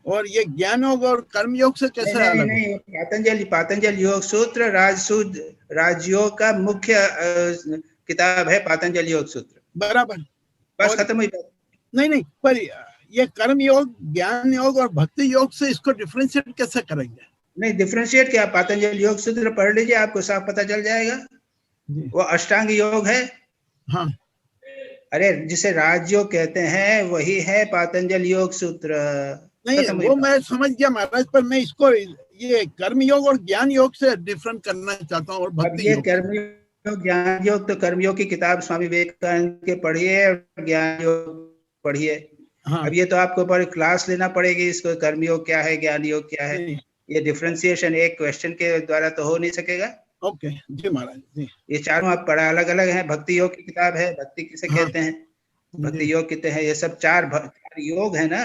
और ये ज्ञान योग और कर्म योग से कैसे अलग? नहीं, पातंजल योग सूत्र राजयोग का मुख्य किताब है पातंजल योग सूत्र। बराबर, बस खत्म हुई बात। नहीं, पर ये कर्म योग, ज्ञान योग और भक्ति योग से इसको डिफरेंशिएट कैसे करेंगे? नहीं, डिफरेंशिएट क्या, पातंजल योग सूत्र पढ़ लीजिए, आपको साफ पता चल जाएगा। वो अष्टांग योग है। हाँ, अरे जिसे राजयोग कहते हैं वही है पातंजल योग सूत्र। नहीं, वो मैं समझ गया महाराज, पर मैं इसको ये कर्म योग और ज्ञान योग से डिफरेंट करना चाहता हूँ। और भक्ति योग, कर्म योग, ज्ञान योग, तो कर्म योग की किताब स्वामी विवेकानंद के पढ़िए और ज्ञान योग पढ़िए। हाँ। अब ये तो आपको पर क्लास लेना पड़ेगी, इसको कर्म योग क्या है, ज्ञान योग क्या है, ये डिफरेंशिएशन एक क्वेश्चन के द्वारा तो हो नहीं सकेगा। ओके जी महाराज जी, ये चारों आप पढ़ा अलग अलग हैं। भक्ति योग की किताब है, भक्ति किसे कहते हैं, भक्ति योग कहते हैं, ये सब चार योग है ना,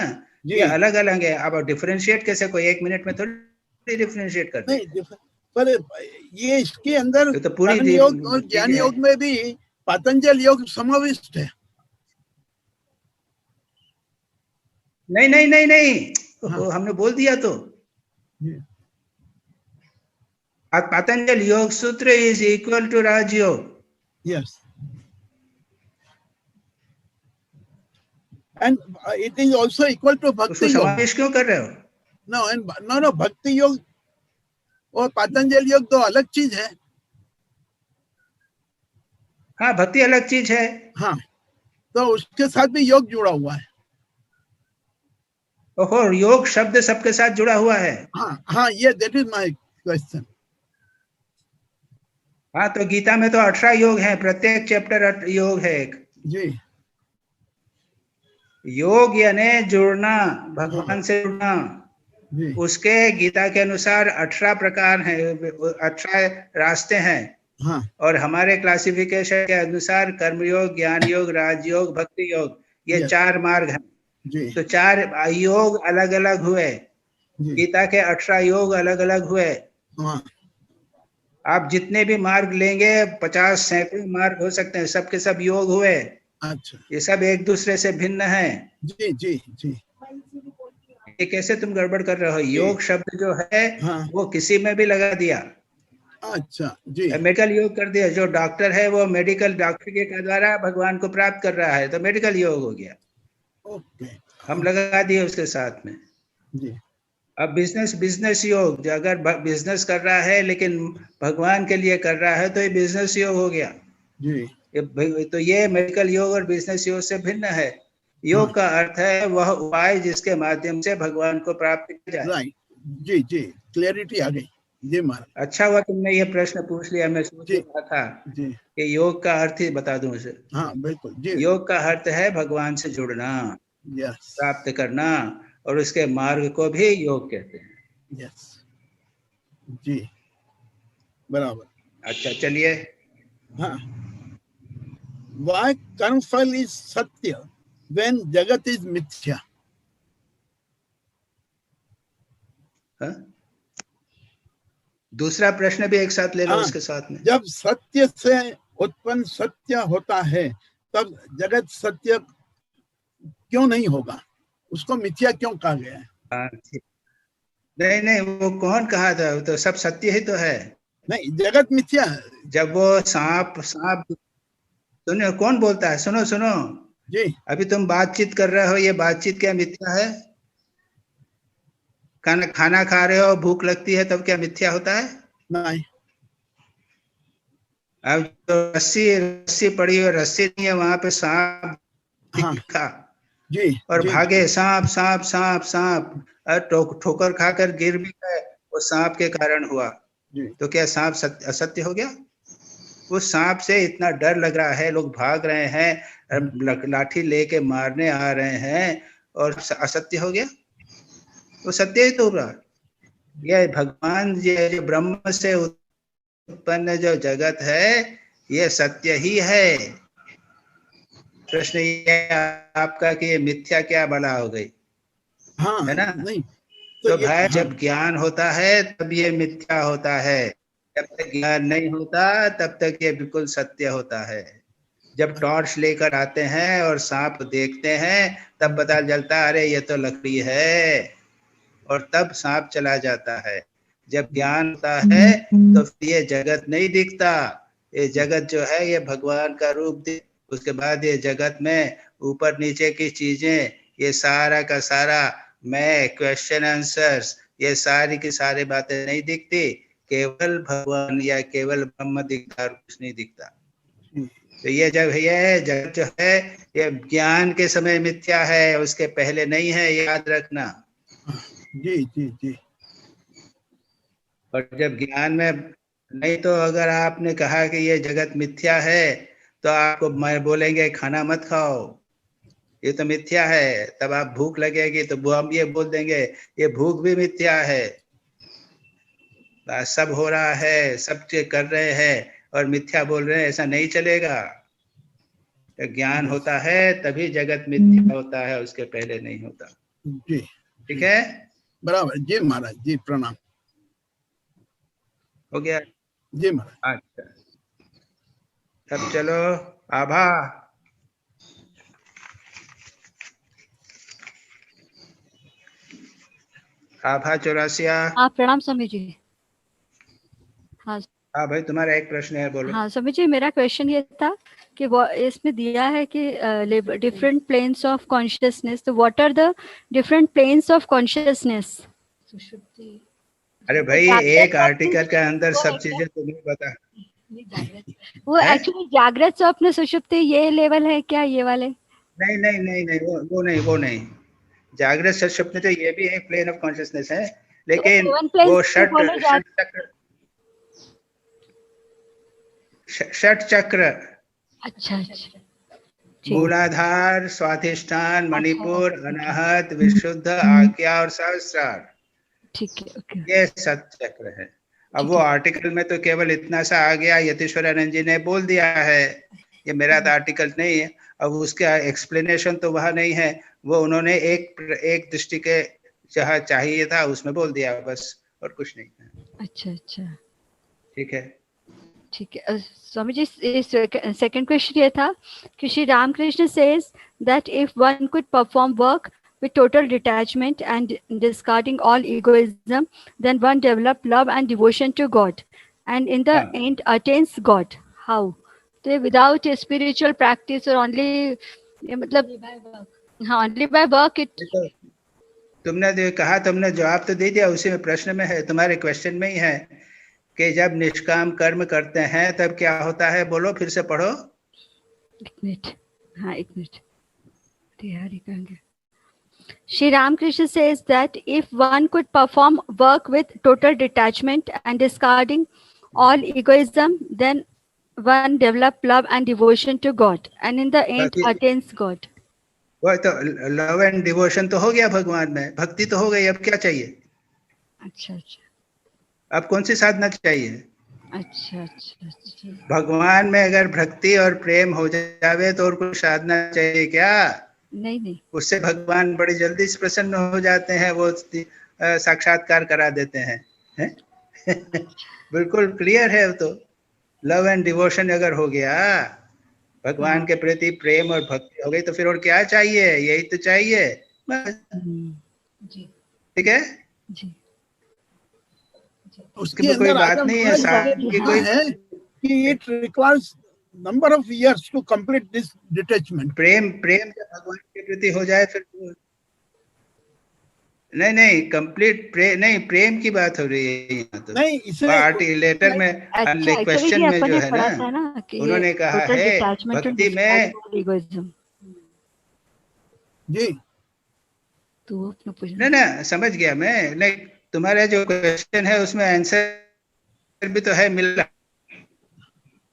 ये अलग अलग है। अब डिफरेंशिएट कैसे, कोई एक मिनट में थोड़ी डिफरेंशिएट करते हैं। पर ये इसके अंदर तो पूरी योग और ज्ञान योग में भी पतंजल योग समाविष्ट है। नहीं, हाँ। हमने बोल दिया तो Patanjala Yoga Sutra is equal to Rajayoga. Yes, and it is also equal to Bhakti Yoga. समावेश क्यों कर रहे हो? नो, भक्ति योग और पतंजल योग दो अलग चीज है। हाँ, भक्ति अलग चीज है। हाँ, तो उसके साथ भी योग जुड़ा हुआ है। ओहो, योग शब्द सबके साथ जुड़ा हुआ है। हाँ, ये दैट इज माय क्वेश्चन। हाँ, तो गीता में तो 18 योग हैं, प्रत्येक चैप्टर योग है एक जी। योग यानी जुड़ना, भगवान से जुड़ना। उसके गीता के अनुसार 18 प्रकार हैं, 18 रास्ते हैं। हाँ। और हमारे क्लासिफिकेशन के अनुसार कर्मयोग, ज्ञान योग, राजयोग, भक्ति योग, ये 4 मार्ग हैं जी। तो 4 योग अलग अलग हुए, गीता के 18 योग अलग अलग हुए। हाँ। आप जितने भी मार्ग लेंगे, 50 सैकड़ों मार्ग हो सकते हैं, सबके सब योग हुए। अच्छा, ये सब एक दूसरे से भिन्न हैं। जी। ये कैसे तुम गड़बड़ कर रहे हो? योग शब्द जो है हाँ। वो किसी में भी लगा दिया। अच्छा जी, मेडिकल योग कर दिया। जो डॉक्टर है वो मेडिकल डॉक्टर के द्वारा भगवान को प्राप्त कर रहा है, तो मेडिकल योग हो गया। ओके, हम लगा दिए उसके साथ में जी। अब बिजनेस योग, जो अगर बिजनेस कर रहा है लेकिन भगवान के लिए कर रहा है तो ये बिजनेस योग हो गया। जी तो ये मेडिकल योग और बिजनेस योग से भिन्न है। योग का अर्थ है वह उपाय जिसके माध्यम से भगवान को प्राप्त किया जाए। राइट, जी जी, क्लैरिटी आ गई। जी महाराज। अच्छा हुआ तुमने ये प्रश्न पूछ लिया, मैं सोच जी रहा था जी, कि योग का अर्थ ही बता दूं उसे। हाँ बिल्कुल जी। योग का अर्थ है भगवान से जुड़ना, यस प्राप्त करना, और उसके मार्ग को भी योग कहते हैं। यस, जी बराबर। अच्छा चलिए। हाँ, why कर्मफल is सत्य when जगत is मिथ्या? हाँ? दूसरा प्रश्न भी एक साथ ले लो उसके साथ में। जब सत्य से उत्पन्न सत्य होता है तब जगत सत्य क्यों नहीं होगा? उसको मिथ्या क्यों कहा गया है? हाँ, नहीं नहीं, वो कौन कहा था? वो तो सब सत्य ही तो है। नहीं, जगत मिथ्या है। जब वो सांप सांप सुनो, कौन बोलता है? सुनो सुनो जी, अभी तुम बातचीत कर रहे हो, ये बातचीत क्या मिथ्या है? खाना खा रहे हो, भूख लगती है, तब क्या मिथ्या होता है? नहीं। अब तो रस्सी पड़ी और रस्सी नहीं है, वहां पे सांप हाँ दिखा जी, और जी भागे, सांप सांप सांप सांप, ठोकर खाकर गिर भी गए, वो सांप के कारण हुआ। जी, तो क्या सांप असत्य हो गया? उस सांप से इतना डर लग रहा है, लोग भाग रहे हैं, लाठी लेके मारने आ रहे हैं, और असत्य हो गया? वो सत्य ही तो रहा। यह भगवान, ये जो ब्रह्म से उत्पन्न जो जगत है, ये सत्य ही है। प्रश्न ये आपका कि ये मिथ्या क्या बड़ा हो गई, हाँ है ना? नहीं तो ये, भाई हाँ, जब ज्ञान होता है तब ये मिथ्या होता है, जब तक ज्ञान नहीं होता तब तक ये बिल्कुल सत्य होता है। जब टॉर्च लेकर आते हैं और सांप देखते हैं तब पता चलता है अरे ये तो लकड़ी है, और तब सांप चला जाता है। जब ज्ञान होता है तो फिर ये जगत नहीं दिखता, ये जगत जो है ये भगवान का रूप उसके बाद ये जगत में ऊपर नीचे की चीजें, ये सारा का सारा मैं, क्वेश्चन आंसर्स, ये सारी की सारी बातें नहीं दिखती, केवल भगवान या केवल ब्रह्म दिखता और कुछ नहीं दिखता। तो ये जब ये जगत जो है ये ज्ञान के समय मिथ्या है, उसके पहले नहीं है, याद रखना। जी जी जी, और जब ज्ञान में नहीं, तो अगर आपने कहा कि ये जगत मिथ्या है तो आपको मैं बोलेंगे खाना मत खाओ, ये तो मिथ्या है। तब आप भूख लगेगी तो हम ये बोल देंगे ये भूख भी मिथ्या है। सब हो रहा है, सब चीज कर रहे हैं और मिथ्या बोल रहे हैं, ऐसा नहीं चलेगा। तो ज्ञान होता है तभी जगत मिथ्या होता है, उसके पहले नहीं होता। जी ठीक है, बराबर। जी महाराज जी, प्रणाम। हो गया? जी महाराज। अच्छा, तब चलो आभा। आभा चौरासिया। हाँ प्रणाम स्वामी जी। हाँ हाँ भाई, तुम्हारा एक प्रश्न है, बोलो। हाँ स्वामी जी, मेरा क्वेश्चन ये था कि वो इसमें दिया है कि डिफरेंट प्लेन्स ऑफ कॉन्शियसनेस, तो what are the different planes of consciousness? अरे भाई, एक आर्टिकल के अंदर सब चीजें तुम्हें बता। वो एक्चुअली जागृत स्वप्न सुषुप्ति ये लेवल है क्या, ये वाले? नहीं नहीं नहीं नहीं, वो नहीं। जागृत सुषुप्ति तो ये भी एक प्लेन ऑफ कॉन्शियसनेस है, लेकिन वो षट चक्र, अच्छा अच्छा, मूलाधार, स्वाधिष्ठान, मणिपुर, अनाहत, विशुद्ध, आज्ञा और सहस्रार, ठीक है, ओके, ये सत चक्र है। अब वो आर्टिकल में तो केवल इतना सा आ गया, यतीश्वरानंद जी ने बोल दिया है, ये मेरा तो आर्टिकल नहीं है। अब उसका एक्सप्लेनेशन तो वहाँ नहीं है, वो उन्होंने एक दृष्टि के जहाँ चाहिए था उसमें बोल दिया बस, और कुछ नहीं है। अच्छा अच्छा, ठीक है, ठीक है। स्वामी जी, सेकंड क्वेश्चन ये था कि Shri Ramakrishna says that if one could perform work with total detachment and discarding all egoism, then one develop love and devotion to God, and in the end attains God. How? So without a spiritual practice or only, मतलब only by work it. तुमने कहा, तुमने जवाब तो दे दिया, उसी में प्रश्न में है, तुम्हारे क्वेश्चन में ही है कि जब निष्काम कर्म करते हैं तब क्या होता है? बोलो, फिर से पढ़ो। एक मिनट, हाँ एक मिनट, तैयारी करेंगे। Shri Ramakrishna says that if one could perform work with total detachment and discarding all egoism, then one develop love and devotion to God, and in the end attains God. वो तो लव एंड डिवोशन तो हो गया भगवान में, भक्ति तो हो गई, अब क्या चाहिए? अच्छा अच्छा, अब कौन सी साधना चाहिए? अच्छा अच्छा अच्छा, भगवान में अगर भक्ति और प्रेम हो जावे तो और कुछ साधना चाहिए क्या? नहीं नहीं, उससे भगवान बड़ी जल्दी से प्रसन्न हो जाते हैं, वो साक्षात्कार करा देते हैं, हैं? बिल्कुल क्लियर है। तो लव एंड डिवोशन अगर हो गया, भगवान के प्रति प्रेम और भक्ति हो गई, तो फिर और क्या चाहिए? यही तो चाहिए बस। जी ठीक है जी। उसके कोई अंदर बात आगे नहीं है, महाराज साथ की लिखा कोई है कि it requires number of years to complete this detachment. प्रेम जब भगवान के प्रति हो जाए फिर नहीं कंप्लीट नहीं, प्रेम की बात हो रही है यहाँ तो। नहीं, इसलिए लेटर में, अच्छा, क्वेश्चन में जो है पढ़ा ना, था ना कि उन्होंने कहा है भक्ति में। इगोइज्म, जी तो वो अपना पूछ नहीं ना, समझ गया मैं। नहीं, तुम्हारा जो क्वेश्चन है उसमें आंसर भी तो है, मिल रहा।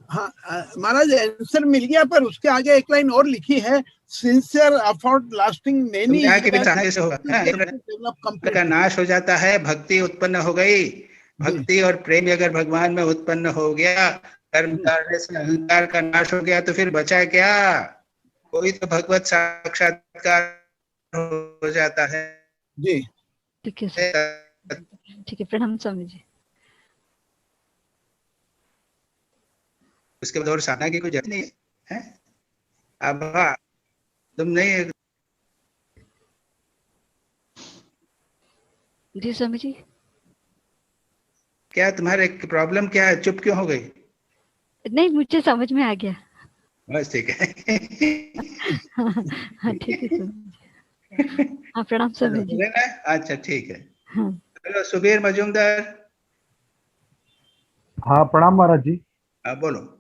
हाँ महाराज आंसर मिल गया, पर उसके आगे एक लाइन और लिखी है, सिंसियर एफर्ट लास्टिंग मेनी का नाश हो जाता है, भक्ति उत्पन्न हो गई। भक्ति और प्रेम अगर भगवान में उत्पन्न हो गया, कर्म करने से अहंकार का नाश हो गया, तो फिर बचा क्या? कोई तो भगवत साक्षात्कार हो जाता है। जी ठीक है, ठीक है, प्रणाम स्वामी जी। उसके बाद और साधना की कोई जरूरत नहीं है। अब तुम नहीं, जी स्वामी जी, क्या तुम्हारे प्रॉब्लम क्या है? चुप क्यों हो गई? नहीं मुझे समझ में आ गया। बस ठीक है। हाँ ठीक है स्वामी जी, हाँ प्रणाम स्वामी जी। अच्छा ठीक है। हाँ चलो सुबीर मजूमदार। हाँ प्रणाम महाराज जी। बोलो।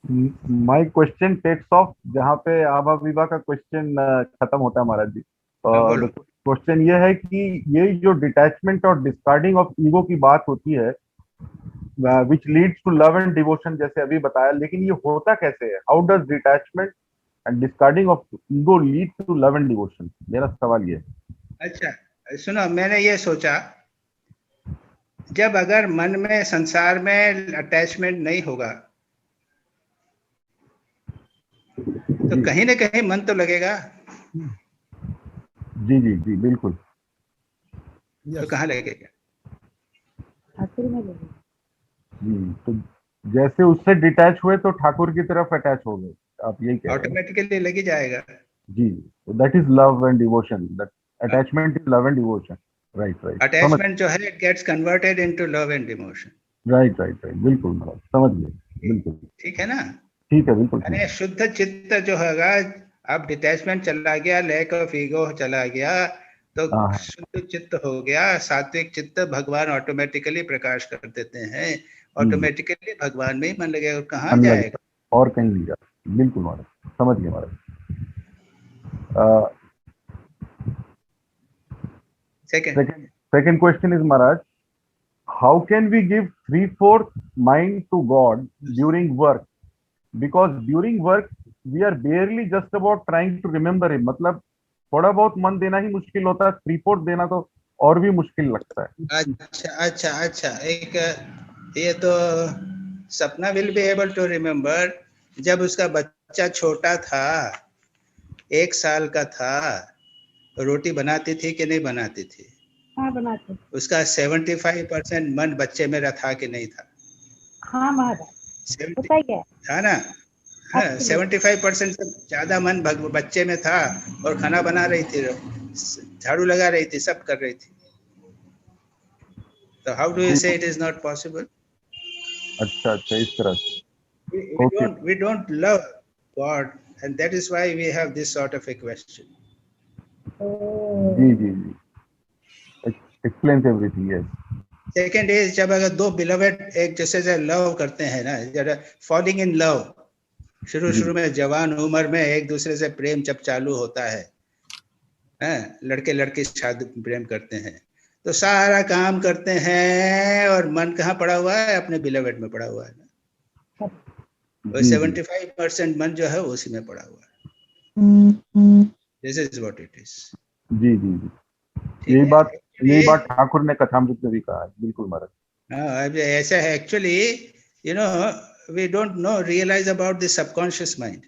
माय क्वेश्चन टेक्स ऑफ जहाँ पे आभा विवाह का क्वेश्चन खत्म होता है महाराज जी। और क्वेश्चन ये है कि ये जो डिटैचमेंट और डिस्कार्डिंग ऑफ ईगो की बात होती है, which leads to love and devotion, जैसे अभी बताया, लेकिन ये होता कैसे है? How does detachment and discarding of ego lead to love and devotion? मेरा सवाल ये है। अच्छा सुनो, मैंने ये सोचा, जब अगर मन में संसार में अटैचमेंट नहीं होगा तो कहीं ना कहीं मन तो लगेगा। जी जी जी बिल्कुल। तो कहाँ लगेगा? जी, तो जैसे उससे डिटैच हुए तो ठाकुर की तरफ अटैच हो गए, आप यही कह रहे हैं? ऑटोमेटिकली लग ही जाएगा। जी, that is love and devotion, that attachment is love and devotion. Right right, attachment जो है it gets converted into love and devotion. Right right right, बिल्कुल महाराज, समझ गए, बिल्कुल ठीक है ना? ठीक है, बिल्कुल। अरे शुद्ध चित्त जो होगा, अब डिटैचमेंट चला गया, लैक ऑफ ईगो चला गया, तो शुद्ध चित्त हो गया, सात्विक चित्त, भगवान ऑटोमेटिकली प्रकाश कर देते हैं, ऑटोमेटिकली भगवान में ही मन लगेगा, कहाँ जाएगा और कहीं नहीं जाएगा। बिल्कुल महाराज, समझ गए महाराज। Second question is, Maharaj, how can we give 3/4 mind to God during work? Because during work we are barely just about trying to remember him. मतलब थोड़ा बहुत मन देना ही मुश्किल होता है, 3/4 देना तो और भी मुश्किल लगता है। अच्छा, एक ये तो सपना will be able to remember, जब उसका बच्चा छोटा था, 1 साल का था, रोटी बनाती थी कि नहीं बनाती थी? हाँ बनाते। उसका 75% मन बच्चे में था कि नहीं था? हाँ महाराज, था ना? हाँ, 75% से ज्यादा मन बच्चे में था, और खाना बना रही थी, झाड़ू लगा रही थी, सब कर रही थी। तो हाउ डू यू से इट इज नॉट पॉसिबल? अच्छा, इस तरह से we don't love God, and that is why we have this sort of a question. जी, explains everything, yes. Second is जब अगर दो बिलवेड एक जैसे से लव करते हैं ना, जरा फॉलिंग इन लव, शुरू में जवान उम्र में एक दूसरे से प्रेम जब चालू होता है, लड़के लड़की शादी प्रेम करते हैं, तो सारा काम करते हैं और मन कहाँ पड़ा हुआ है? अपने बिलवेड में पड़ा हुआ है ना। 75% मन जो है उसी में पड़ा हुआ है। This is what it is. जी जी जी, यही बात ठाकुर ने कथामृत में भी कहा है। बिल्कुल महाराज। हाँ, ऐसा है actually, you know, we don't know realize about the subconscious mind.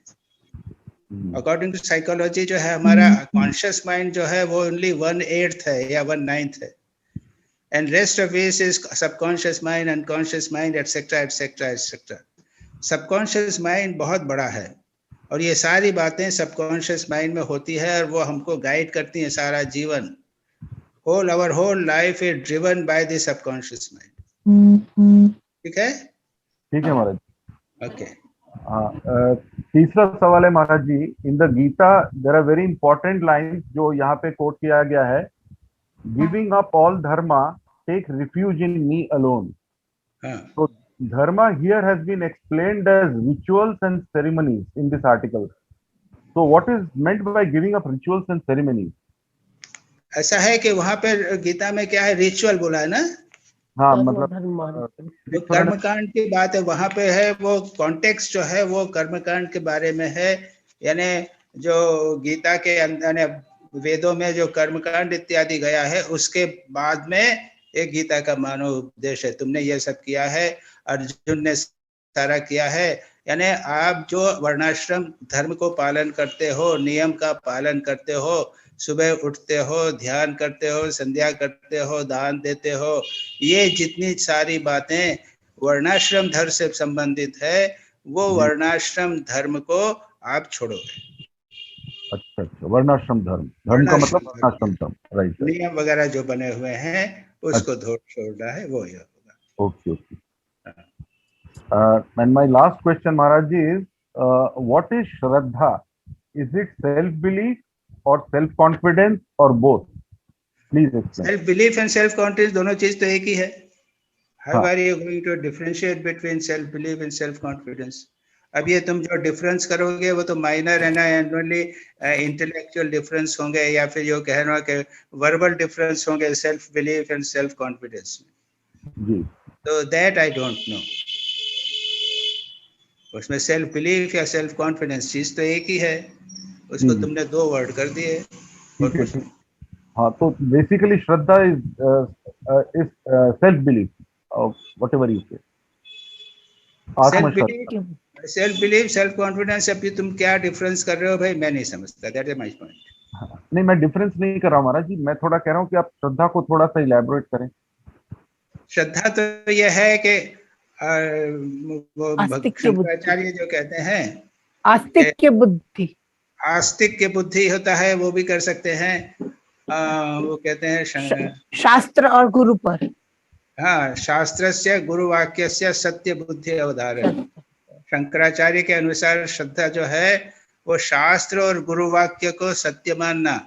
According to psychology जो है हमारा कॉन्शियस माइंड जो है वो ओनली 1/8 है या 1/9 है, and rest of it is subconscious mind, unconscious mind, etcetera etcetera etcetera. Subconscious mind बहुत बड़ा है और ये सारी बातें सबकॉन्शियस माइंड में होती है और वो हमको गाइड करती हैं सारा जीवन। our whole life is driven by the subconscious mind. ठीक है? ठीक है महाराज। ओके। तीसरा सवाल है महाराज जी, in the Gita there are very important lines जो यहाँ पे कोट किया गया है, giving up all dharma take refuge in me alone. तो dharma here has been explained as rituals and ceremonies in this article. So what is meant by giving up rituals and ceremonies? ऐसा है कि वहां पर गीता में क्या है, रिचुअल बोला है ना। हाँ, मतलब जो कर्मकांड की बात है वहां पे है, वो कॉन्टेक्स्ट जो है वो कर्मकांड के बारे में है। यानी जो गीता के अंदर वेदों में जो कर्मकांड इत्यादि गया है उसके बाद में एक गीता का मानव उपदेश है। तुमने ये सब किया है, अर्जुन ने सारा किया है। यानी आप जो वर्णाश्रम धर्म को पालन करते हो, नियम का पालन करते हो, सुबह उठते हो, ध्यान करते हो, संध्या करते हो, दान देते हो, ये जितनी सारी बातें वर्णाश्रम धर्म से संबंधित है वो वर्णाश्रम धर्म को आप छोड़ोगे। अच्छा, वर्णाश्रम धर्म का मतलब वर्णाश्रम धर्म, राइट। नियम वगैरह जो बने हुए हैं उसको छोड़ना है, वो ये होगा। Okay. And my last question, Maharaj ji, is what is Shraddha? Is it self-belief or self-confidence or both? Please explain. Self-belief and self-confidence दोनों चीज तो एक ही है। How are you going to differentiate between self-belief and self-confidence? अब ये तुम जो डिफरेंस करोगे वो तो माइनर है ना, एनुअली इंटेलेक्चुअल डिफरेंस होंगे या फिर जो कह रहा कि वर्बल डिफरेंस होंगे सेल्फ-बिलीफ एंड सेल्फ-कॉन्फिडेंस में। जी। तो दैट आई डोंट नो। उसमें सेल्फ बिलीफ या सेल्फ कॉन्फिडेंस चीज तो एक ही है, उसको तुमने दो वर्ड कर दिए। हाँ, तो basically Shraddha is self belief, whatever you से। सेल्फ बिलीफ, सेल्फ कॉन्फिडेंस, अभी तुम क्या डिफरेंस कर रहे हो भाई, मैं नहीं समझता। That is my point. नहीं, मैं डिफरेंस नहीं कर रहा हूँ महाराज जी, मैं थोड़ा कह रहा हूँ कि आप श्रद्धा को थोड़ा सा इलैबोरेट करें। श्रद्धा तो यह है कि शंकराचार्य जो कहते हैं आस्तिक बुद्धि, आस्तिक बुद्धि होता है, वो भी कर सकते हैं। वो कहते हैं शास्त्र और गुरु पर। हाँ, शास्त्रस्य गुरुवाक्यस्य सत्य बुद्धि अवधारण। शंकराचार्य के अनुसार श्रद्धा जो है वो शास्त्र और गुरुवाक्य को सत्य मानना।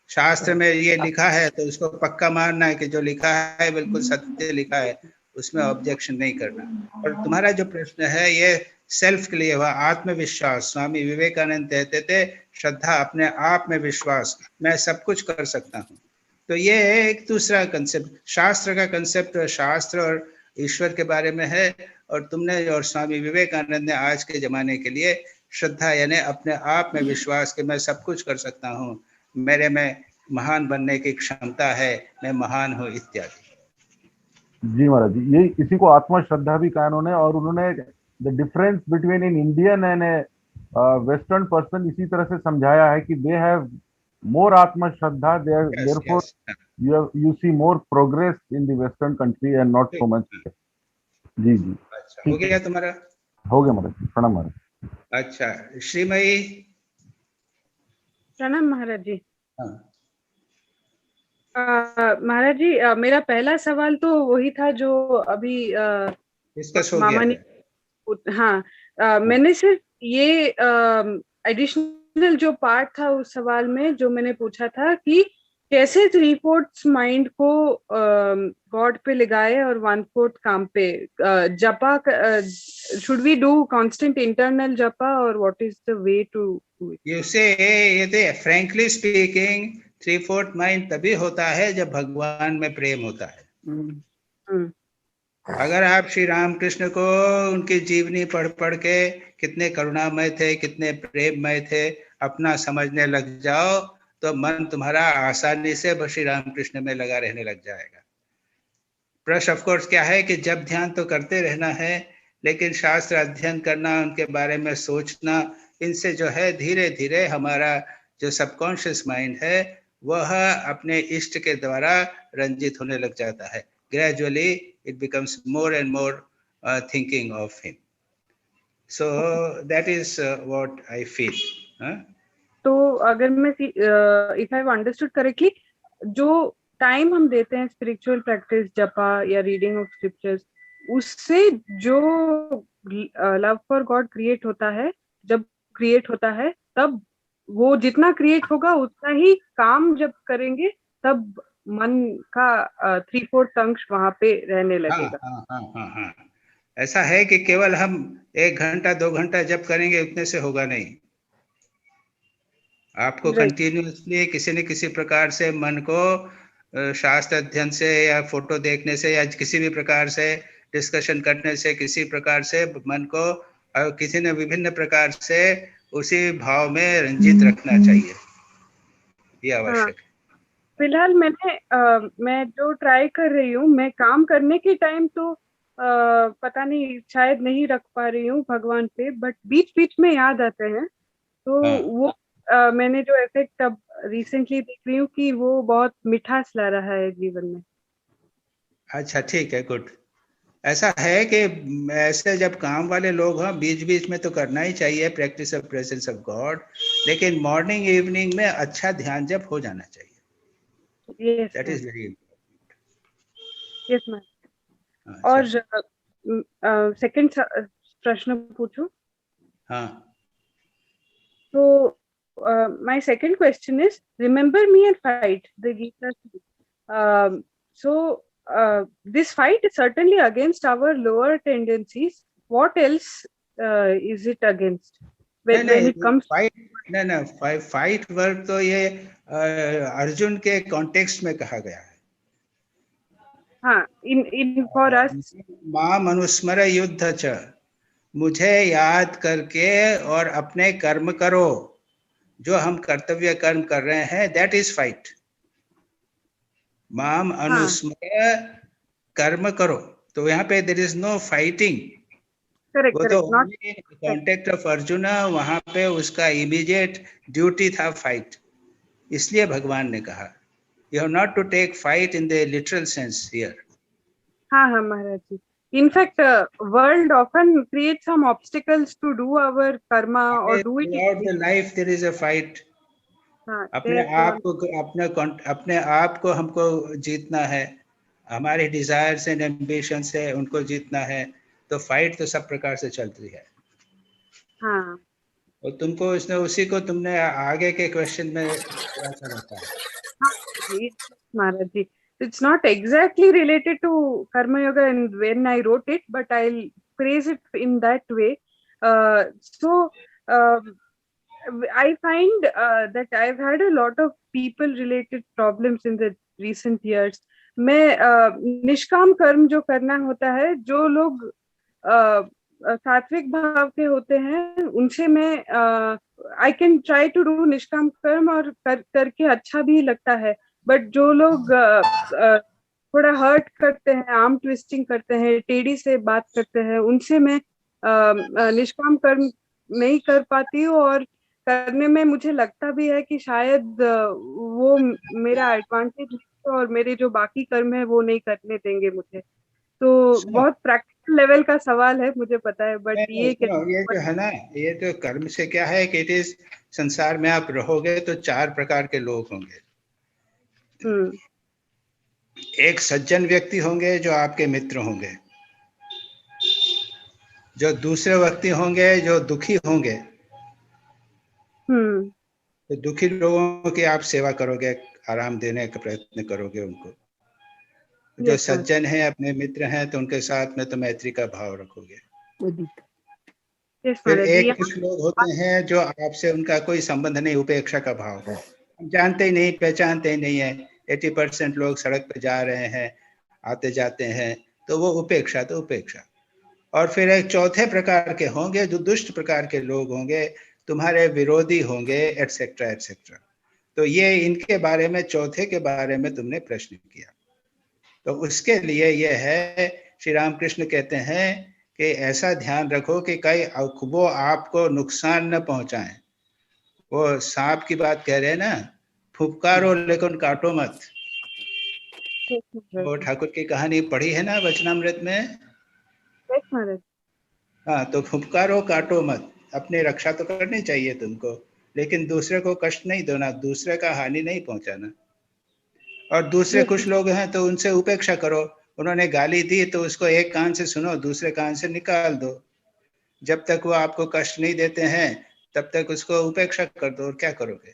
शास्त्र में ये लिखा है तो उसको पक्का मानना है कि जो लिखा है बिल्कुल सत्य लिखा है, उसमें ऑब्जेक्शन नहीं करना। और तुम्हारा जो प्रश्न है ये सेल्फ के लिए हुआ, आत्मविश्वास। स्वामी विवेकानंद कहते थे श्रद्धा अपने आप में विश्वास, मैं सब कुछ कर सकता हूँ। तो ये एक दूसरा कंसेप्ट। शास्त्र का कंसेप्ट शास्त्र और ईश्वर के बारे में है, और तुमने और स्वामी विवेकानंद ने आज के जमाने के लिए श्रद्धा यानी अपने आप में विश्वास कि मैं सब कुछ कर सकता हूँ, मेरे में महान बनने की क्षमता है, मैं महान हूँ इत्यादि। जी महाराज जी, ये इसी को आत्मा श्रद्धा भी कहा उन्होंने। और उन्होंने the difference between an Indian and A western person इसी तरह से समझाया है कि दे हैव मोर आत्मा श्रद्धा, therefore you see more progress in the western country and not so much। जी जी, अच्छा, हो गया तुम्हारा? हो गया महाराज, प्रणाम महाराज। अच्छा, श्रीमयी। प्रणाम महाराज जी। हाँ महाराज जी, मेरा पहला सवाल तो वही था जो अभी मामा ने, हाँ, मैंने सिर्फ ये एडिशनल जो पार्ट था उस सवाल में जो मैंने पूछा था कि कैसे 3/4 माइंड को गॉड पे लगाए और 1/4 काम पे? Japa should we do constant internal japa और what is the way to do it? You say, ये frankly speaking, 3/4 माइंड तभी होता है जब भगवान में प्रेम होता है। अगर आप श्री रामकृष्ण को उनकी जीवनी पढ़ पढ़ के कितने करुणामय थे, कितने प्रेममय थे, अपना समझने लग जाओ तो मन तुम्हारा आसानी से श्री रामकृष्ण में लगा रहने लग जाएगा। प्रश्न ऑफ कोर्स क्या है कि जब ध्यान तो करते रहना है, लेकिन शास्त्र अध्ययन करना, उनके बारे में सोचना, इनसे जो है धीरे धीरे हमारा जो सबकॉन्शियस माइंड है वह अपने इष्ट के द्वारा रंजित होने लग जाता है। Gradually it becomes more and more thinking of him. So that is what I feel. तो अगर मैं if I have understood correctly, जो टाइम हम देते हैं स्पिरिचुअल प्रैक्टिस, जपा या रीडिंग ऑफ स्क्रिप्चर्स, उससे जो लव फॉर गॉड क्रिएट होता है, जब क्रिएट होता है तब वो जितना क्रिएट होगा उतना ही काम जब करेंगे तब मन का 3/4 अंश वहां पे रहने लगेगा। हाँ। ऐसा है कि केवल हम 1 घंटा 2 घंटा जब करेंगे उतने से होगा नहीं। आपको कंटिन्यूअसली किसी न किसी प्रकार से मन को शास्त्र अध्ययन से या फोटो देखने से या किसी भी प्रकार से डिस्कशन करने से, किसी प्रकार से मन को किसी न विभिन्न प्रकार से उसी भाव में रंजित रखना चाहिए, ये आवश्यक है। फिलहाल मैं जो ट्राई कर रही हूँ, मैं काम करने के टाइम तो पता नहीं शायद नहीं रख पा रही हूँ भगवान पे, बट बीच बीच में याद आते हैं तो वो मैंने जो इफेक्ट अब रिसेंटली देख रही हूँ कि वो बहुत मिठास ला रहा है जीवन में। अच्छा, ठीक है, गुड। ऐसा है कि ऐसे जब काम वाले लोग हों बीच बीच में तो करना ही चाहिए practice of presence of God, लेकिन मॉर्निंग इवनिंग में अच्छा ध्यान जप हो जाना चाहिए। Yes, that is very important. Yes, ma'am. और सेकंड प्रश्न पूछूं? हाँ। So my second question is, remember me and fight the Gita. So this fight is certainly against our lower tendencies. What else is it against? When it comes fight, fight word तो ये अर्जुन के कॉन्टेक्स्ट में कहा गया है। हाँ, इन फॉर अस माम अनुस्मर युद्ध च, मुझे याद करके और अपने कर्म करो, जो हम कर्तव्य कर्म कर रहे हैं, दैट इज फाइट। माम अनुस्मर कर्म करो, तो यहाँ पे देयर इज नो फाइटिंग। वो तो कॉन्टेक्ट ऑफ अर्जुना, वहां पे उसका इमीडिएट ड्यूटी था फाइट, इसलिए भगवान ने कहा you have not to take fight in the literal sense here. हाँ महाराज जी, in fact world often creates some obstacles to do our karma or do it throughout the life there is a fight. अपने आप को हमको जीतना है, हमारे डिजायर्स एंड एम्बिशन से उनको जीतना है, तो फाइट तो सब प्रकार से चलती है। हाँ, और तुमको इसने उसी को तुमने आगे के क्वेश्चन में ऐसा बताया। हाँ महाराज जी, it's not exactly related to karma yoga and when I wrote it, but I'll phrase it in that way. So I find that I've had a lot of people related problems in the recent years. मैं निष्काम कर्म जो करना होता है, जो लोग सात्विक भाव के होते हैं उनसे मैं I can try to do निष्काम कर्म और करके अच्छा भी लगता है, बट जो लोग थोड़ा हर्ट करते हैं, आर्म ट्विस्टिंग करते हैं, टेढ़ी से बात करते हैं, उनसे मैं निष्काम कर्म नहीं कर पाती हूँ, और करने में मुझे लगता भी है कि शायद वो मेरा एडवांटेज और मेरे जो बाकी कर्म है वो नहीं करने देंगे मुझे। तो बहुत प्रैक्टिकल लेवल का सवाल है, मुझे पता है, बट ये जो है ना, ये तो कर्म से क्या है कि इट इज, संसार में आप रहोगे तो 4 प्रकार के लोग होंगे। एक सज्जन व्यक्ति होंगे जो आपके मित्र होंगे, जो दूसरे व्यक्ति होंगे जो दुखी होंगे, तो दुखी लोगों की आप सेवा करोगे, आराम देने का प्रयत्न करोगे उनको। जो सज्जन हैं, अपने मित्र हैं, तो उनके साथ में तो मैत्री का भाव रखोगे। फिर एक कुछ लोग होते हैं जो आपसे उनका कोई संबंध नहीं, उपेक्षा का भाव, हम जानते ही नहीं, पहचानते ही नहीं है। 80% लोग सड़क पे जा रहे हैं, आते जाते हैं, तो वो उपेक्षा, तो उपेक्षा। और फिर एक चौथे प्रकार के होंगे जो दुष्ट प्रकार के लोग होंगे, तुम्हारे विरोधी होंगे, एटसेट्रा एटसेट्रा। तो ये इनके बारे में, चौथे के बारे में तुमने प्रश्न किया। तो उसके लिए ये है, श्री रामकृष्ण कहते हैं कि ऐसा ध्यान रखो कि कई वो आपको नुकसान न पहुंचाएं। वो सांप की बात कह रहे हैं ना, फुफकारो लेकिन काटो मत। वो ठाकुर की कहानी पढ़ी है ना वचनामृत में। हाँ, तो फुफकारो काटो मत, अपनी रक्षा तो करनी चाहिए तुमको, लेकिन दूसरे को कष्ट नहीं देना, दूसरे का हानि नहीं पहुंचाना। और दूसरे कुछ लोग हैं तो उनसे उपेक्षा करो, उन्होंने गाली दी तो उसको एक कान से सुनो, दूसरे कान से निकाल दो। जब तक वो आपको कष्ट नहीं देते हैं तब तक उसको उपेक्षा कर दो, और क्या करोगे।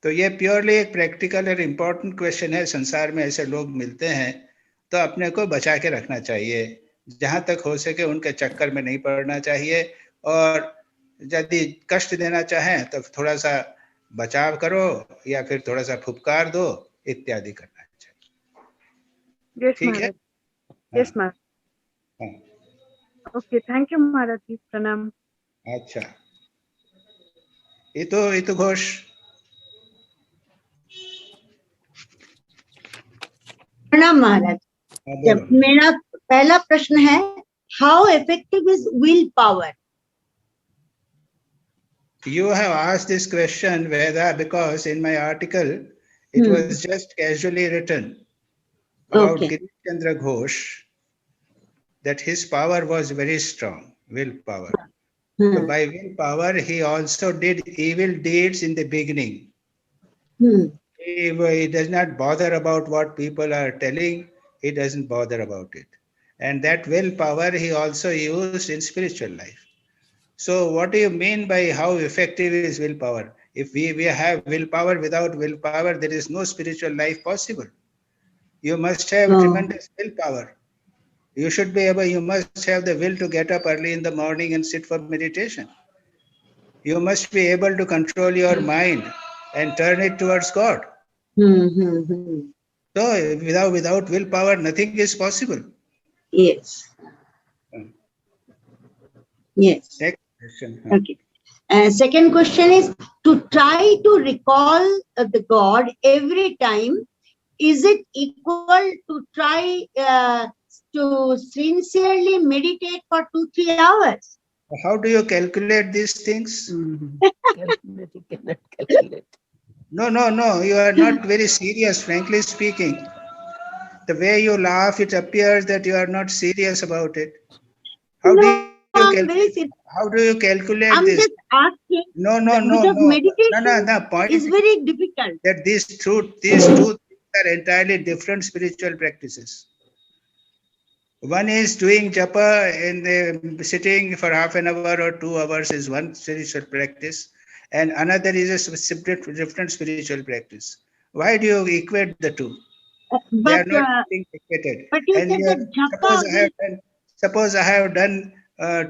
तो ये प्योरली एक प्रैक्टिकल और इम्पोर्टेंट क्वेश्चन है। संसार में ऐसे लोग मिलते हैं तो अपने को बचा के रखना चाहिए, जहां तक हो सके उनके चक्कर में नहीं पड़ना चाहिए, और यदि कष्ट देना चाहें तो थोड़ा सा बचाव करो या फिर थोड़ा सा फुफकार दो, इत्यादि करना चाहिए। ठीक है? यस महाराज। ओके, थैंक यू महाराज जी, प्रणाम। अच्छा, इतु घोष। प्रणाम महाराज। मेरा पहला प्रश्न है, how effective is will power? You have asked this question, Veda, because in my article it was just casually written about Girish Chandra Ghosh that his power was very strong, willpower. So by willpower, he also did evil deeds in the beginning. He does not bother about what people are telling. He doesn't bother about it. And that willpower he also used in spiritual life. So what do you mean by how effective is willpower? If we have willpower, without willpower, there is no spiritual life possible. You must have tremendous willpower. You should be able, you must have the will to get up early in the morning and sit for meditation. You must be able to control your mind and turn it towards God. So without willpower, nothing is possible. Yes. Yes. Next question. Okay. Second question is, to try to recall the God every time, is it equal to try to sincerely meditate for 2-3 hours? How do you calculate these things? No, you are not very serious, frankly speaking. The way you laugh, it appears that you are not serious about it. How do you calculate I'm this? just asking. No. Because meditation point is very difficult. That these two things are entirely different spiritual practices. One is doing japa and sitting for half an hour or 2 hours is one spiritual practice, and another is a different spiritual practice. Why do you equate the two? They are not being equated. But you said that japa suppose I have done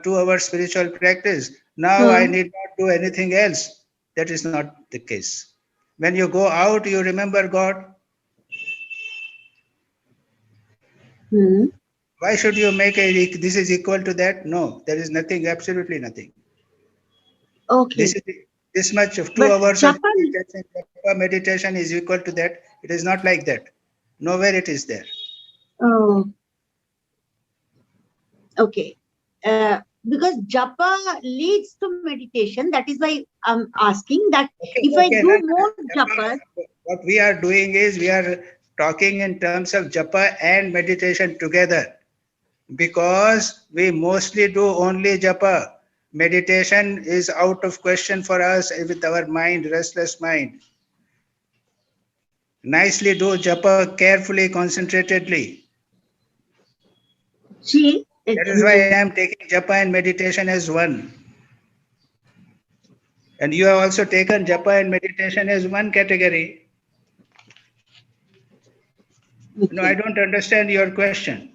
2 hours spiritual practice. Now I need not do anything else. That is not the case. When you go out, you remember God. Why should you make this is equal to that? No, there is nothing, absolutely nothing. Okay. This much of 2 hours of meditation is equal to that. It is not like that. Nowhere it is there. Oh. Okay. Because japa leads to meditation. That is why I'm asking that I do more japa. What we are doing is we are talking in terms of japa and meditation together, because we mostly do only japa. Meditation is out of question for us with our mind, restless mind. Nicely do japa carefully, concentratedly. See, that is why I am taking japa and meditation as one. And you have also taken japa and meditation as one category. No, I don't understand your question.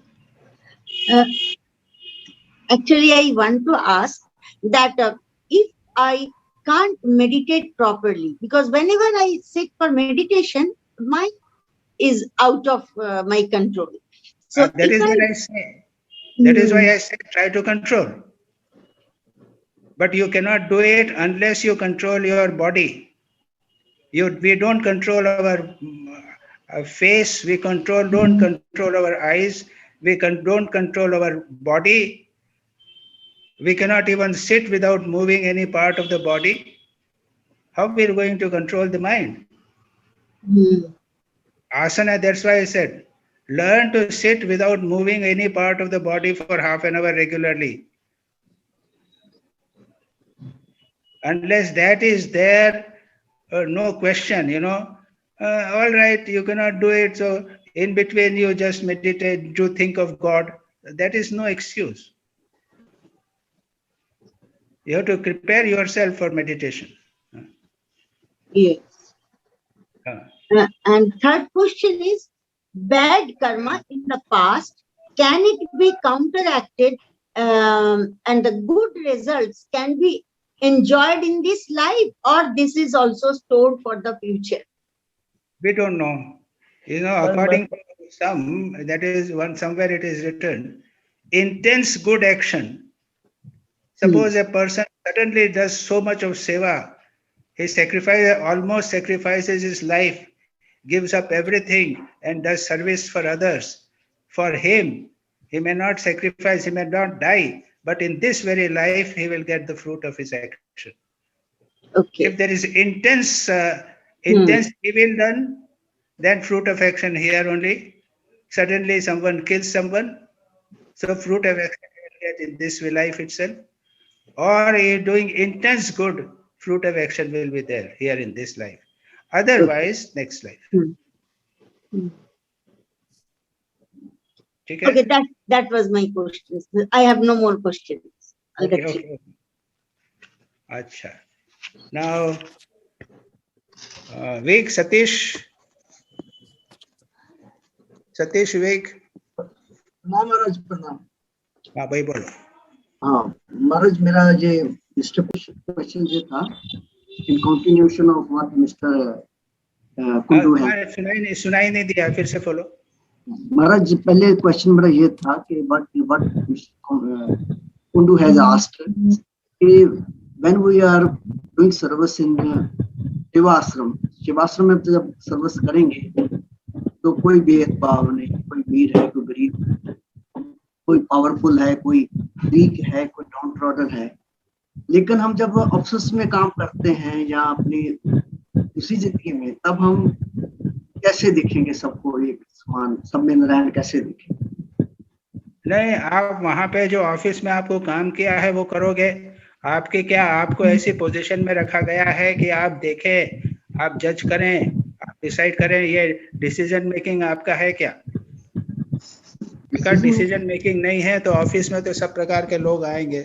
Actually, I want to ask that if I can't meditate properly, because whenever I sit for meditation, mind is out of my control. So That is what I say. That is why I said try to control. But you cannot do it unless you control your body. We don't control our face, we don't control our eyes, don't control our body. We cannot even sit without moving any part of the body. How we are going to control the mind? Asana, that's why I said, learn to sit without moving any part of the body for half an hour regularly. Unless that is there, no question, all right, you cannot do it. So in between you just meditate, you think of God. That is no excuse. You have to prepare yourself for meditation. Yes. And third question is, bad karma in the past, can it be counteracted and the good results can be enjoyed in this life, or this is also stored for the future? We don't know. According to some, that is somewhere it is written, intense good action. Suppose a person suddenly does so much of seva, he almost sacrifices his life, gives up everything and does service for others. For him, he may not sacrifice, he may not die, but in this very life, he will get the fruit of his action. Okay. If there is intense evil done, then fruit of action here only. Suddenly someone kills someone, so fruit of action will get in this life itself. Or you're doing intense good, fruit of action will be there here in this life. Otherwise, next life. Okay, that was my question. I have no more questions. Okay. Acha. Now, Vivek, Satish. Satish, Vivek. महाराज प्रणाम। हाँ भाई बोलो। हाँ महाराज, मेरा जो क्वेश्चन जो था in continuation of what Mr. Kundu has. सुनाई नहीं दिया, फिर से बोलो। महाराज, पहले क्वेश्चन मेरा ये था कि what Kundu has asked, when we are doing service in Shivashram में जब सर्विस करेंगे तो कोई भेदभाव नहीं, कोई वीर है, कोई गरीब है, कोई पावरफुल है, कोई वीक है, कोई डाउन ट्रॉडन है। लेकिन हम जब ऑफिस में काम करते हैं या अपनी उसी जिंदगी में, तब हम कैसे दिखेंगे सबको एक समान, सब में नारायण कैसे दिखेंगे? नहीं, आप वहां पे जो ऑफिस में आपको काम किया है वो करोगे। आपको ऐसी पोजीशन में रखा गया है कि आप देखें, आप जज करें, आप डिसाइड करें, ये डिसीजन मेकिंग आपका है क्या? अगर डिसीजन मेकिंग नहीं है तो ऑफिस में तो सब प्रकार के लोग आएंगे।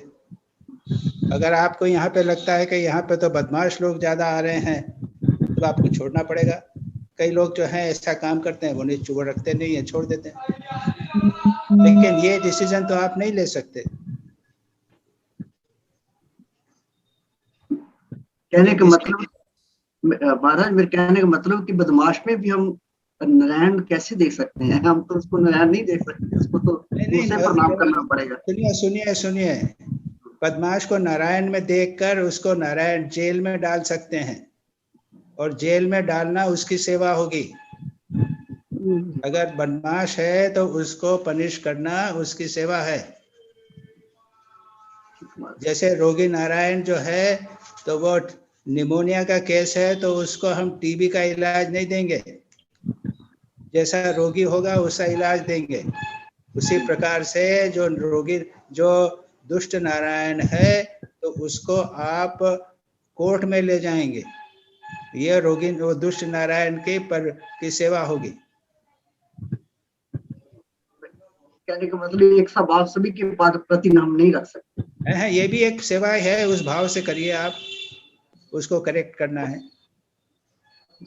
अगर आपको यहाँ पे लगता है कि यहाँ पे तो बदमाश लोग ज्यादा आ रहे हैं तो आपको छोड़ना पड़ेगा। कई लोग जो हैं ऐसा काम करते हैं, वो नहीं चुप रखते नहीं है, छोड़ देते हैं। लेकिन ये डिसीजन तो आप नहीं ले सकते। कहने का मतलब महाराज, मेरे कहने का मतलब कि बदमाश में भी हम नारायण कैसे देख सकते हैं? हम तो उसको नारायण नहीं देख सकते, उसको तो उसे प्रणाम करना पड़ेगा। सुनिए, बदमाश को नारायण में देखकर उसको नारायण जेल में डाल सकते हैं, और जेल में डालना उसकी सेवा होगी। अगर बदमाश है तो उसको पनिश करना उसकी सेवा है। जैसे रोगी नारायण जो है, तो वो निमोनिया का केस है तो उसको हम टीबी का इलाज नहीं देंगे, जैसा रोगी होगा उसका इलाज देंगे। उसी प्रकार से जो दुष्ट नारायण है तो उसको आप कोर्ट में ले जाएंगे, ये रोगी वो दुष्ट नारायण की सेवा होगी। कहने का मतलब एक सा भाव सभी के प्रति हम नहीं रख सकते हैं, ये भी एक सेवा है, उस भाव से करिए, आप उसको करेक्ट करना है।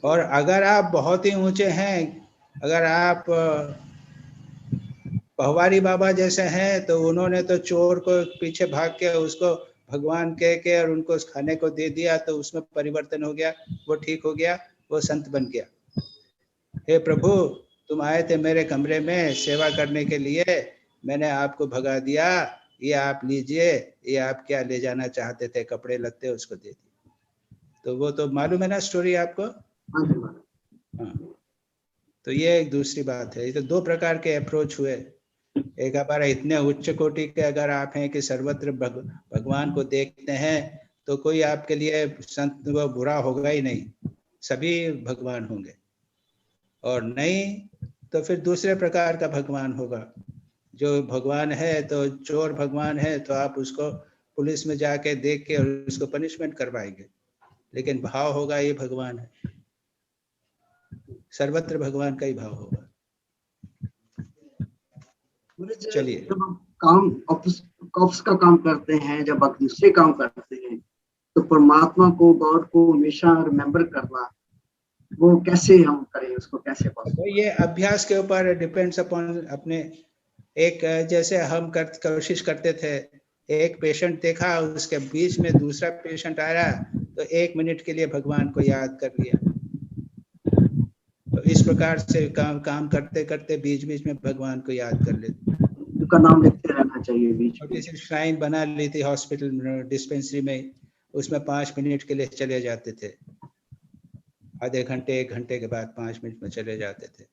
और अगर आप बहुत ही ऊंचे हैं अगर आप पहवारी बाबा जैसे हैं तो उन्होंने तो चोर को पीछे भाग के उसको भगवान कह के और उनको खाने को दे दिया तो उसमें परिवर्तन हो गया, वो ठीक हो गया, वो संत बन गया। हे प्रभु, तुम आए थे मेरे कमरे में सेवा करने के लिए, मैंने आपको भगा दिया, ये आप लीजिए, ये आप क्या ले जाना चाहते थे, कपड़े लत्ते, उसको दे दिए। तो वो तो मालूम है ना स्टोरी आपको। हाँ, तो ये एक दूसरी बात है। ये तो दो प्रकार के अप्रोच हुए। एक हमारा इतने उच्च कोटि के अगर आप हैं कि सर्वत्र भगवान को देखते हैं तो कोई आपके लिए संत वो बुरा होगा ही नहीं, सभी भगवान होंगे। और नहीं तो फिर दूसरे प्रकार का भगवान होगा। जो भगवान है तो चोर भगवान है तो आप उसको पुलिस में जाके देख के और उसको पनिशमेंट करवाएंगे, लेकिन भाव होगा ये भगवान है, सर्वत्र भगवान का ही भाव होगा। चलिए, जब हम काम ऑफिस का काम करते हैं, जब आप दूसरे काम करते हैं, तो परमात्मा को, गॉड को हमेशा रिमेम्बर करना, वो कैसे हम करें, उसको कैसे तो ये अभ्यास के ऊपर डिपेंड्स अपॉन अपने। एक जैसे हम कोशिश करते थे, एक पेशेंट देखा, उसके बीच में दूसरा पेशेंट आ रहा तो 1 मिनट के लिए भगवान को याद कर लिया। तो इस प्रकार से काम करते करते बीच बीच में भगवान को याद कर लेते, उनका नाम लेते रहना चाहिए। बीच छोटी सी श्राइन बना ली थी हॉस्पिटल डिस्पेंसरी में, उसमें 5 मिनट के लिए चले जाते थे, आधे घंटे 1 घंटे के बाद 5 मिनट में चले जाते थे।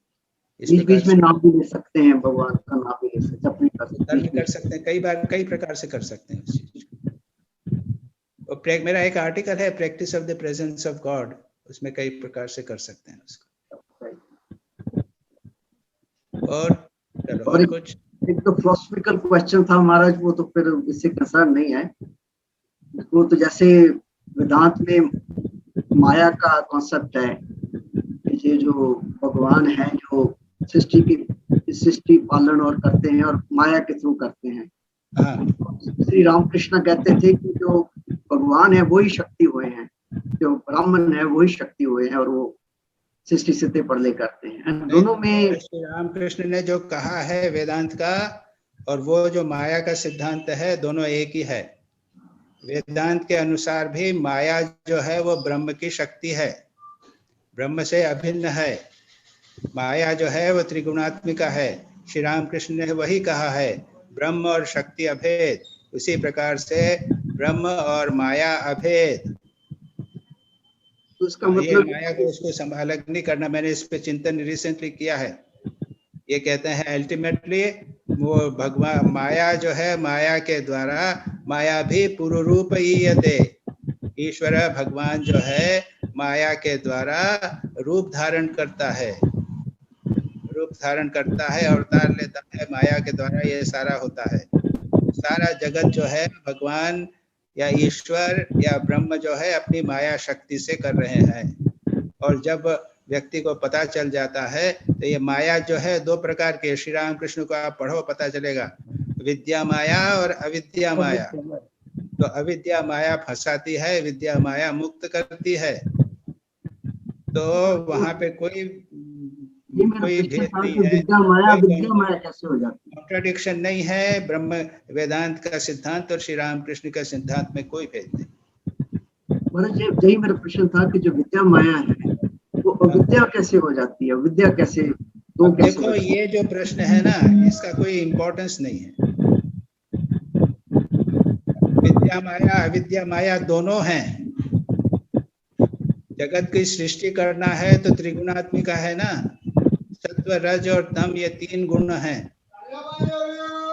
बीच बीच में नाम भी ले सकते हैं, भगवान का नाम भी ले सकते हैं, कर सकते हैं, कई बार कई प्रकार से कर सकते हैं उस चीज को। और मेरा एक आर्टिकल है practice of the presence of God, उसमें कई प्रकार से कर सकते हैं उसको। और चलो, और कुछ एक तो फिलोसॉफिकल क्वेश्चन था महाराज, वो तो फिर इससे कंसर्न नहीं है। वो तो जैसे वेदांत में माया का कॉन्सेप्ट है, ये जो भगवान है जो सृष्टि पालन और करते हैं और माया के थ्रू करते हैं। श्री रामकृष्ण कहते थे कि जो भगवान है वही शक्ति हुए हैं, जो ब्राह्मण है वही शक्ति हुए हैं, और वो सृष्टि से प्रलय करते हैं। दोनों में श्री रामकृष्ण ने जो कहा है वेदांत का और वो जो माया का सिद्धांत है, दोनों एक ही है। वेदांत के अनुसार भी माया जो है वो ब्रह्म की शक्ति है, ब्रह्म से अभिन्न है। माया जो है वो त्रिगुणात्मिका है। श्री रामकृष्ण ने वही कहा है, ब्रह्म और शक्ति अभेद। उसी प्रकार से ब्रह्म और माया अभेद। उसका मतलब माया को उसको अलग नहीं करना। मैंने इस पे चिंतन रिसेंटली किया है। ये कहते हैं अल्टीमेटली वो भगवान माया जो है, माया के द्वारा माया भी पूर्व रूप ईयते। ईश्वर भगवान जो है माया के द्वारा रूप धारण करता है, रूप धारण करता है, अवतार लेता है, माया के द्वारा ये सारा होता है। सारा जगत जो है भगवान या ईश्वर या ब्रह्म जो है अपनी माया शक्ति से कर रहे हैं। और जब व्यक्ति को पता चल जाता है तो ये माया जो है दो प्रकार के, श्री राम कृष्ण को आप पढ़ो पता चलेगा, विद्या माया और अविद्या माया। तो अविद्या माया फंसाती है, विद्या माया मुक्त करती है। तो वहां पे कोई भेद नहीं है, विद्या माया कैसे हो जाती है? कॉन्ट्राडिक्शन नहीं है। ब्रह्म वेदांत का सिद्धांत और श्री राम कृष्ण का सिद्धांत में कोई भेद नहीं। महाराज यही मेरा प्रश्न था कि जो विद्या माया है वो अविद्या कैसे हो जाती है? विद्या कैसे तो कैसे? देखो ये जो प्रश्न है ना, इसका कोई इम्पोर्टेंस नहीं है। विद्या माया अविद्या माया दोनों हैं। जगत की सृष्टि करना है तो त्रिगुणात्मिका है ना, सत्व रज और तम, ये 3 गुण हैं।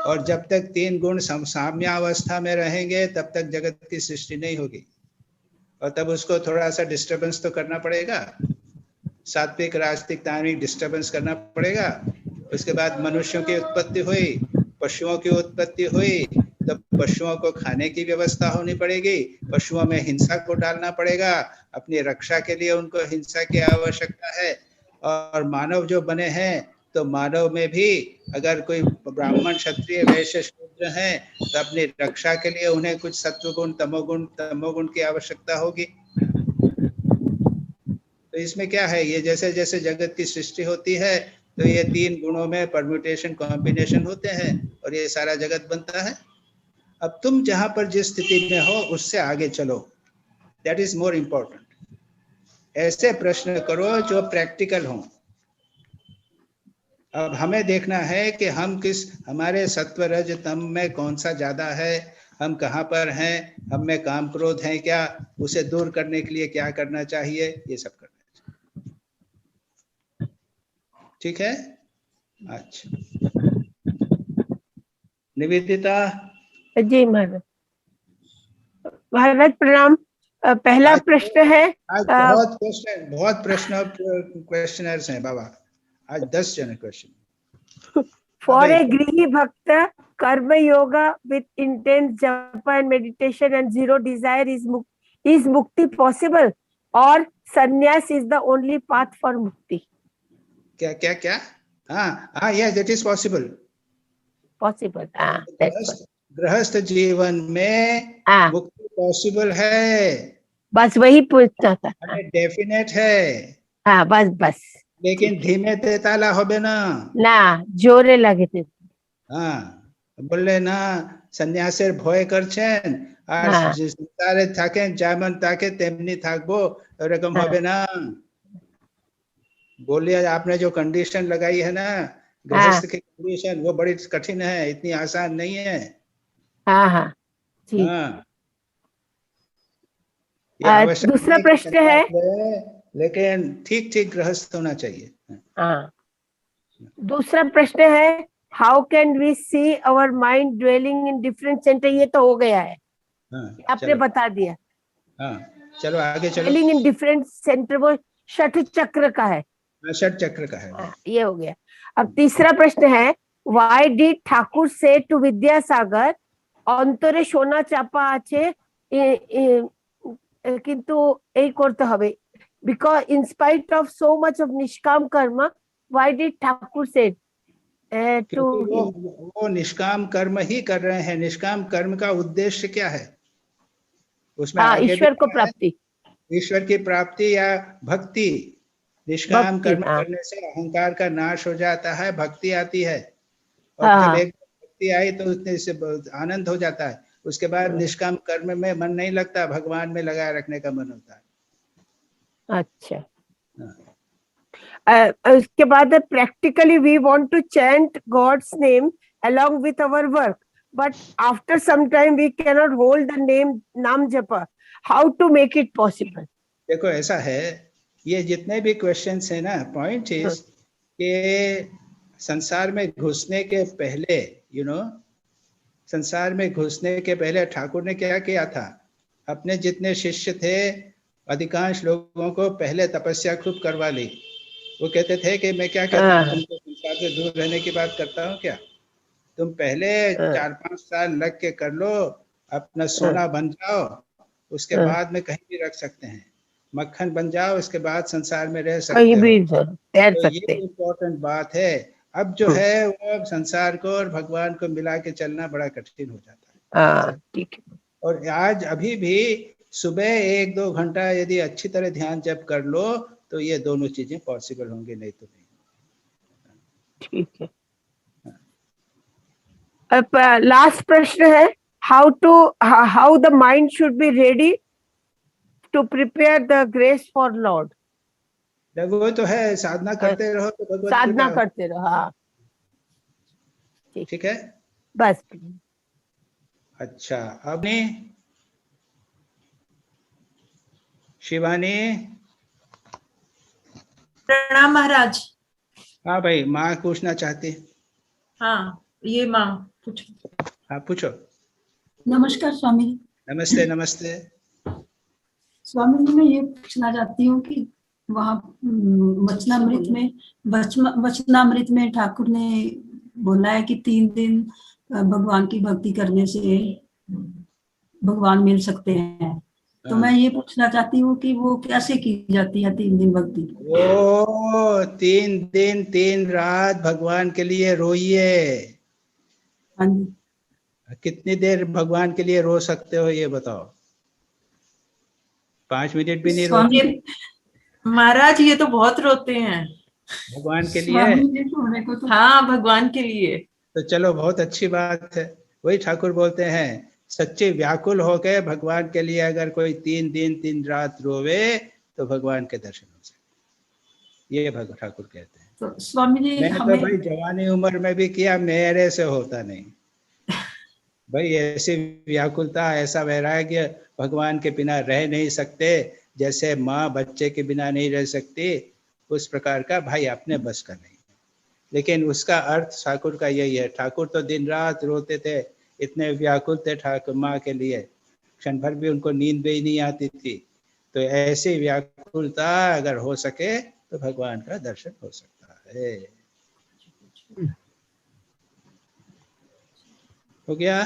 और जब तक 3 गुण साम्यावस्था में रहेंगे तब तक जगत की सृष्टि नहीं होगी। और तब उसको थोड़ा सा डिस्टर्बेंस तो करना पड़ेगा, सात्विक राजसिक तामसिक डिस्टर्बेंस करना पड़ेगा। उसके बाद मनुष्यों की उत्पत्ति हुई, पशुओं की उत्पत्ति हुई, तब पशुओं को खाने की व्यवस्था होनी पड़ेगी, पशुओं में हिंसा को डालना पड़ेगा, अपनी रक्षा के लिए उनको हिंसा की आवश्यकता है। और मानव जो बने हैं तो मानव में भी अगर कोई ब्राह्मण क्षत्रिय वैश्य शूद्र हैं तो अपनी रक्षा के लिए उन्हें कुछ सत्वगुण तमोगुण की आवश्यकता होगी। तो तो इसमें क्या है, ये जैसे जैसे जगत की सृष्टि होती है तो ये 3 गुणों में परम्यूटेशन कॉम्बिनेशन होते हैं और ये सारा जगत बनता है। अब तुम जहां पर जिस स्थिति में हो उससे आगे चलो, दैट इज मोर इम्पोर्टेंट। ऐसे प्रश्न करो जो प्रैक्टिकल हों। अब हमें देखना है कि हम किस, हमारे सत्व रज तम में कौन सा ज्यादा है, हम कहाँ पर हैं, हम में काम क्रोध है क्या, उसे दूर करने के लिए क्या करना चाहिए, ये सब करना चाहिए। ठीक है, अच्छा। निवेदिता। जी महाराज, महाराज प्रणाम। पहला प्रश्न है, आज बहुत प्रश्न क्वेश्चनर्स हैं बाबा, आज 10 जन क्वेश्चन। फॉर ए गृही भक्त कर्म योगा विथ इंटेंस जप and meditation and zero desire is मुक्ति पॉसिबल और संन्यास is the only path for मुक्ति? क्या क्या क्या? हाँ, yes, it is possible. Possible, गृहस्थ जीवन में मुक्ति पॉसिबल है, बस वही पूछना था। डेफिनेट है। हाँ, बस लेकिन धीमे ते ताला होबे ना जोरे लगे थे। हाँ, बोले ना सन्यासेर भय करছেন আর संसारे থাকেন যেমন থাকে তেমনি থাকবো, এরকম হবে না। बोलिए, आपने जो कंडीशन लगाई है ना गृहस्थ की कंडीशन, वो बड़ी कठिन है, इतनी आसान नहीं है। हाँ, दूसरा प्रश्न है, लेकिन ठीक ठीक गृहस्थ होना चाहिए। दूसरा प्रश्न है, how can we see our mind dwelling in different center? ये तो हो गया है, आपने बता दिया। चलो आगे चलो। ड्वेलिंग इन डिफरेंट सेंटर वो षठ चक्र का है, षठ चक्र का है। ये हो गया। अब तीसरा प्रश्न है, व्हाई डिड ठाकुर से टू विद्यासागर অন্তরে সোনা চাপা আছে কিন্তু এই করতে হবে, because in spite of so much of निष्काम कर्म, why did Thakur said to वो निष्काम कर्म ही कर रहे हैं। निष्काम कर्म का उद्देश्य क्या है? उसमें ईश्वर को प्राप्ति, ईश्वर की प्राप्ति या भक्ति। निष्काम कर्म करने से अहंकार का नाश हो जाता है, भक्ति आती है, और जब एक भक्ति आई तो उसने से आनंद हो जाता है। उसके बाद निष्काम कर्म में मन नहीं लगता, भगवान में लगाए रखने का मन होता है। अच्छा, उसके बाद practically we want to chant God's name along with our work, but after some time we cannot hold the name नाम जपा. How to make it possible? देखो ऐसा है, ये जितने भी क्वेश्चंस है ना, पॉइंट इज कि संसार में घुसने के पहले, संसार में घुसने के पहले ठाकुर ने क्या किया था? अपने जितने शिष्य थे अधिकांश लोगों को पहले तपस्या खूब करवा ली। वो कहते थे कि मैं क्या कहता हूँ, तुमको संसार से दूर रहने की बात करता हूँ क्या? तुम पहले 4-5 साल लग के कर लो, अपना सोना बन जाओ, उसके बाद में कहीं भी रख सकते हैं, मक्खन बन जाओ, उसके बाद संसार में रह सकते हो। तो ये इम्पोर्टेंट बात है। अब जो है वो संसार को और भगवान को मिला के चलना बड़ा कठिन हो जाता है। ठीक है। और आज अभी भी सुबह 1-2 घंटा यदि अच्छी तरह ध्यान जप कर लो तो ये दोनों चीजें पॉसिबल होंगी, नहीं तो नहीं। ठीक है। अब लास्ट प्रश्न है, how the mind should be ready to prepare the grace for lord? वो तो है, साधना करते रहो तो भगवत साधना करते रहो। हाँ, ठीक है, बस। अच्छा, आपने शिवानी। प्रणाम महाराज। हाँ भाई, माँ पूछना चाहती। हाँ, ये माँ पूछो। हाँ पूछो। नमस्कार स्वामी। नमस्ते नमस्ते। स्वामी जी, मैं ये पूछना चाहती हूँ कि वहाँ वचनामृत में ठाकुर ने बोला है कि 3 दिन भगवान की भक्ति करने से भगवान मिल सकते हैं। तो मैं ये पूछना चाहती हूँ कि वो कैसे की जाती है 3 दिन भक्ति? ओ 3 दिन 3 रात भगवान के लिए रोइए। हाँ जी। कितनी देर भगवान के लिए रो सकते हो ये बताओ? 5 मिनट भी नहीं रो? महाराज ये तो बहुत रोते हैं भगवान के लिए। स्वामी जी रोने को तो हाँ भगवान के लिए। तो चलो बहुत अच्छी बात है। वही ठाकुर बोलते हैं सच्चे व्याकुल हो गए भगवान के लिए अगर कोई 3 दिन 3 रात रोवे तो भगवान के दर्शन हो सकते, ये ठाकुर कहते हैं। तो स्वामी जी मैं तो हमें भाई जवानी उम्र में भी किया, मेरे से होता नहीं भाई। ऐसी व्याकुलता, ऐसा वैराग्य, भगवान के बिना रह नहीं सकते, जैसे माँ बच्चे के बिना नहीं रह सकती, उस प्रकार का भाई अपने बस का नहीं। लेकिन उसका अर्थ ठाकुर का यही है। ठाकुर तो दिन रात रोते थे, इतने व्याकुल थे ठाकुर माँ के लिए, क्षण भर भी उनको नींद भी नहीं आती थी। तो ऐसी व्याकुलता अगर हो सके तो भगवान का दर्शन हो सकता है। हो गया?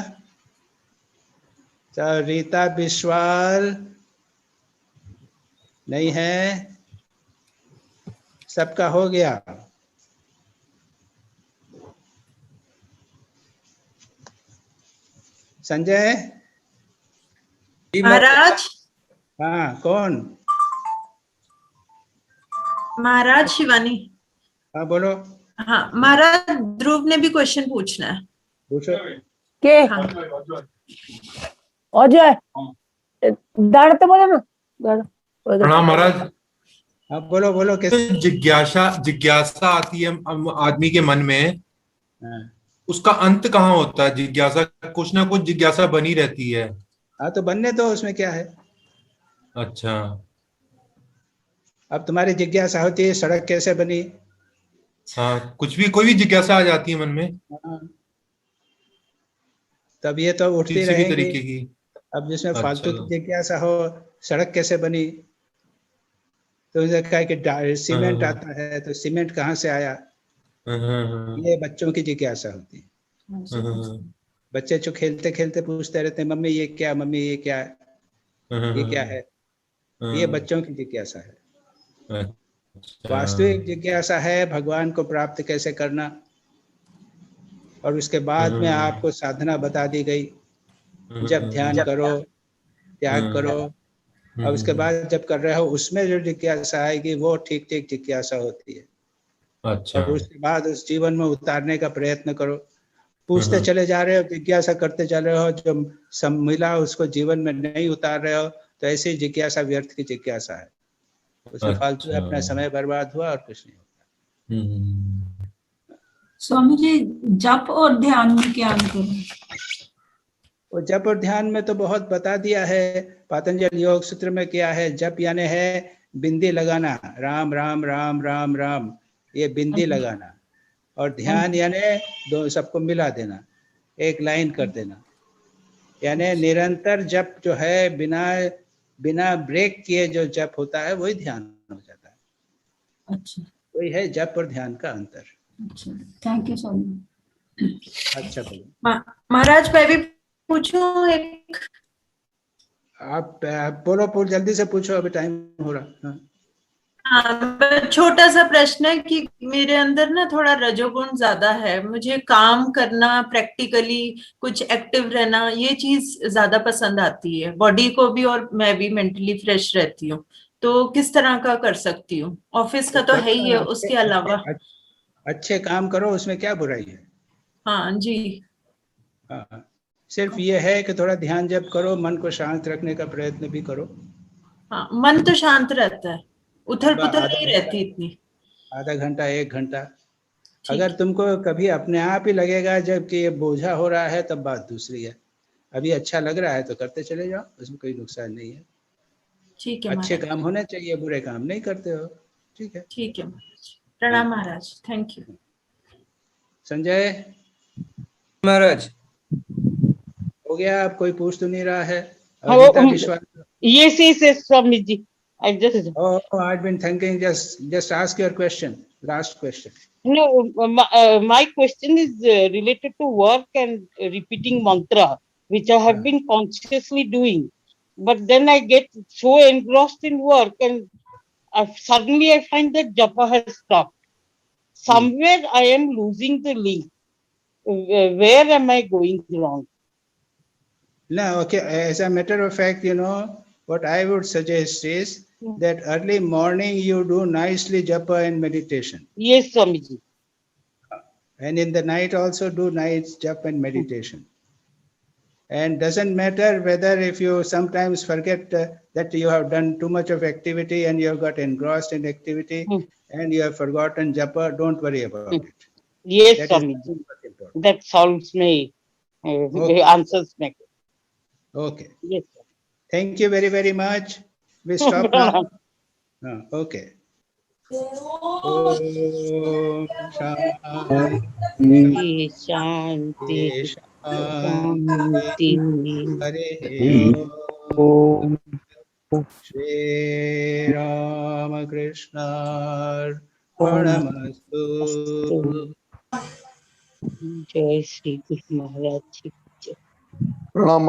तो रीता बिस्वाल नहीं है, सबका हो गया। संजय महाराज। हाँ कौन? महाराज शिवानी। हाँ बोलो। हाँ महाराज ध्रुव ने भी क्वेश्चन पूछना है। पूछो। के हाँ। अजय दाड़ तो बोलो ना, दाड़। प्रणाम महाराज। हाँ बोलो बोलो। कैसे जिज्ञासा आती है आदमी के मन में, हाँ। उसका अंत कहाँ होता है? जिज्ञासा कुछ ना कुछ जिज्ञासा बनी रहती है। हाँ तो बनने दो, उसमें क्या है। अच्छा। अब तुम्हारी जिज्ञासा होती है सड़क कैसे बनी। हाँ कुछ भी, कोई भी जिज्ञासा आ जाती है मन में। हाँ। तब ये तो उठती किसी भी रहेंगी। तरीके की। अब जिसमें अच्छा। फालतू की जिज्ञासा हो, सड़क कैसे बनी, तो उसे कहा कि सीमेंट आता है तो सीमेंट कहाँ से आया, ये बच्चों की जिज्ञासा होती है। बच्चे जो खेलते खेलते पूछते रहते हैं मम्मी ये क्या, मम्मी ये क्या है, ये क्या है, ये बच्चों की जिज्ञासा है। वास्तविक जिज्ञासा है भगवान को प्राप्त कैसे करना, और उसके बाद में आपको साधना बता दी गई। जब ध्यान करो, त्याग करो, और उसके बाद जब कर रहे हो उसमें जो जिज्ञासा आएगी वो ठीक ठीक जिज्ञासा होती है। अच्छा। और उसके बाद उस जीवन में उतारने का प्रयत्न करो। पूछते चले जा रहे हो, जिज्ञासा करते चल रहे हो, जो सब मिला उसको जीवन में नहीं उतार रहे हो, तो ऐसी जिज्ञासा व्यर्थ की जिज्ञासा है। उसमें फालतू अपना समय बर्बाद हुआ और कुछ नहीं होता। स्वामी जी जप और ध्यान में क्या अंतर है? और जप और ध्यान में तो बहुत बता दिया है, पतंजल योग सूत्र में क्या है। जप यानी है बिंदी लगाना, राम राम राम राम राम, ये बिंदी लगाना। और ध्यान यानी दो सबको मिला देना, एक लाइन कर देना। यानी निरंतर जप जो है, बिना बिना ब्रेक किए जो जप होता है वही ध्यान हो जाता है। अच्छा। वही है जप और ध्यान का अंतर। अच्छा थैंक यू स्वामी। अच्छा बोलो। महाराज मैं भी पूछूं एक? आप बोलो जल्दी से पूछो, अभी टाइम हो रहा। हाँ। हाँ छोटा सा प्रश्न है कि मेरे अंदर ना थोड़ा रजोगुण ज्यादा है। मुझे काम करना, प्रैक्टिकली कुछ एक्टिव रहना, ये चीज ज्यादा पसंद आती है बॉडी को भी, और मैं भी मेंटली फ्रेश रहती हूँ। तो किस तरह का कर सकती हूँ? ऑफिस का तो है ही है, उसके अलावा अच्छे काम करो, उसमें क्या बुराई है। हाँ जी। हाँ सिर्फ ये है कि थोड़ा ध्यान जप करो, मन को शांत रखने का प्रयत्न भी करो। हाँ मन तो शांत रहता है, उथल पुथल नहीं रहती इतनी। आधा घंटा 1 घंटा। अगर तुमको कभी अपने आप ही लगेगा जबकि ये बोझा हो रहा है तब बात दूसरी है। अभी अच्छा लग रहा है तो करते चले जाओ, उसमें कोई नुकसान नहीं है। ठीक है। अच्छे काम होने चाहिए, बुरे काम नहीं करते हो। ठीक है। ठीक है महाराज। प्रणाम महाराज। Thank you. संजय महाराज हो गया? आप कोई पूछ तो नहीं रहा है? Yes, Swami ji. I just. Oh, I've been thinking. Just ask your question. Last question. No, my question is related to work and repeating mantra, which I have been consciously doing. But then I get so engrossed in work, and suddenly I find that japa has stopped. Somewhere I am losing the link. Where am I going wrong? No, okay. As a matter of fact, what I would suggest is that early morning you do nicely japa and meditation. Yes, Swamiji. And in the night also do nice japa and meditation. And doesn't matter whether if you sometimes forget that you have done too much of activity and you have got engrossed in activity and you have forgotten japa, don't worry about it. Yes, That is Swamiji. That solves my Okay. answers. Okay. Yes. Thank you very, very much. We stop now. Okay. Om Shanti Shanti. Shanti. Hare Om. Shri Ramakrishna Arpanamastu. Jai Shri Krishna Maharaj. Pranam.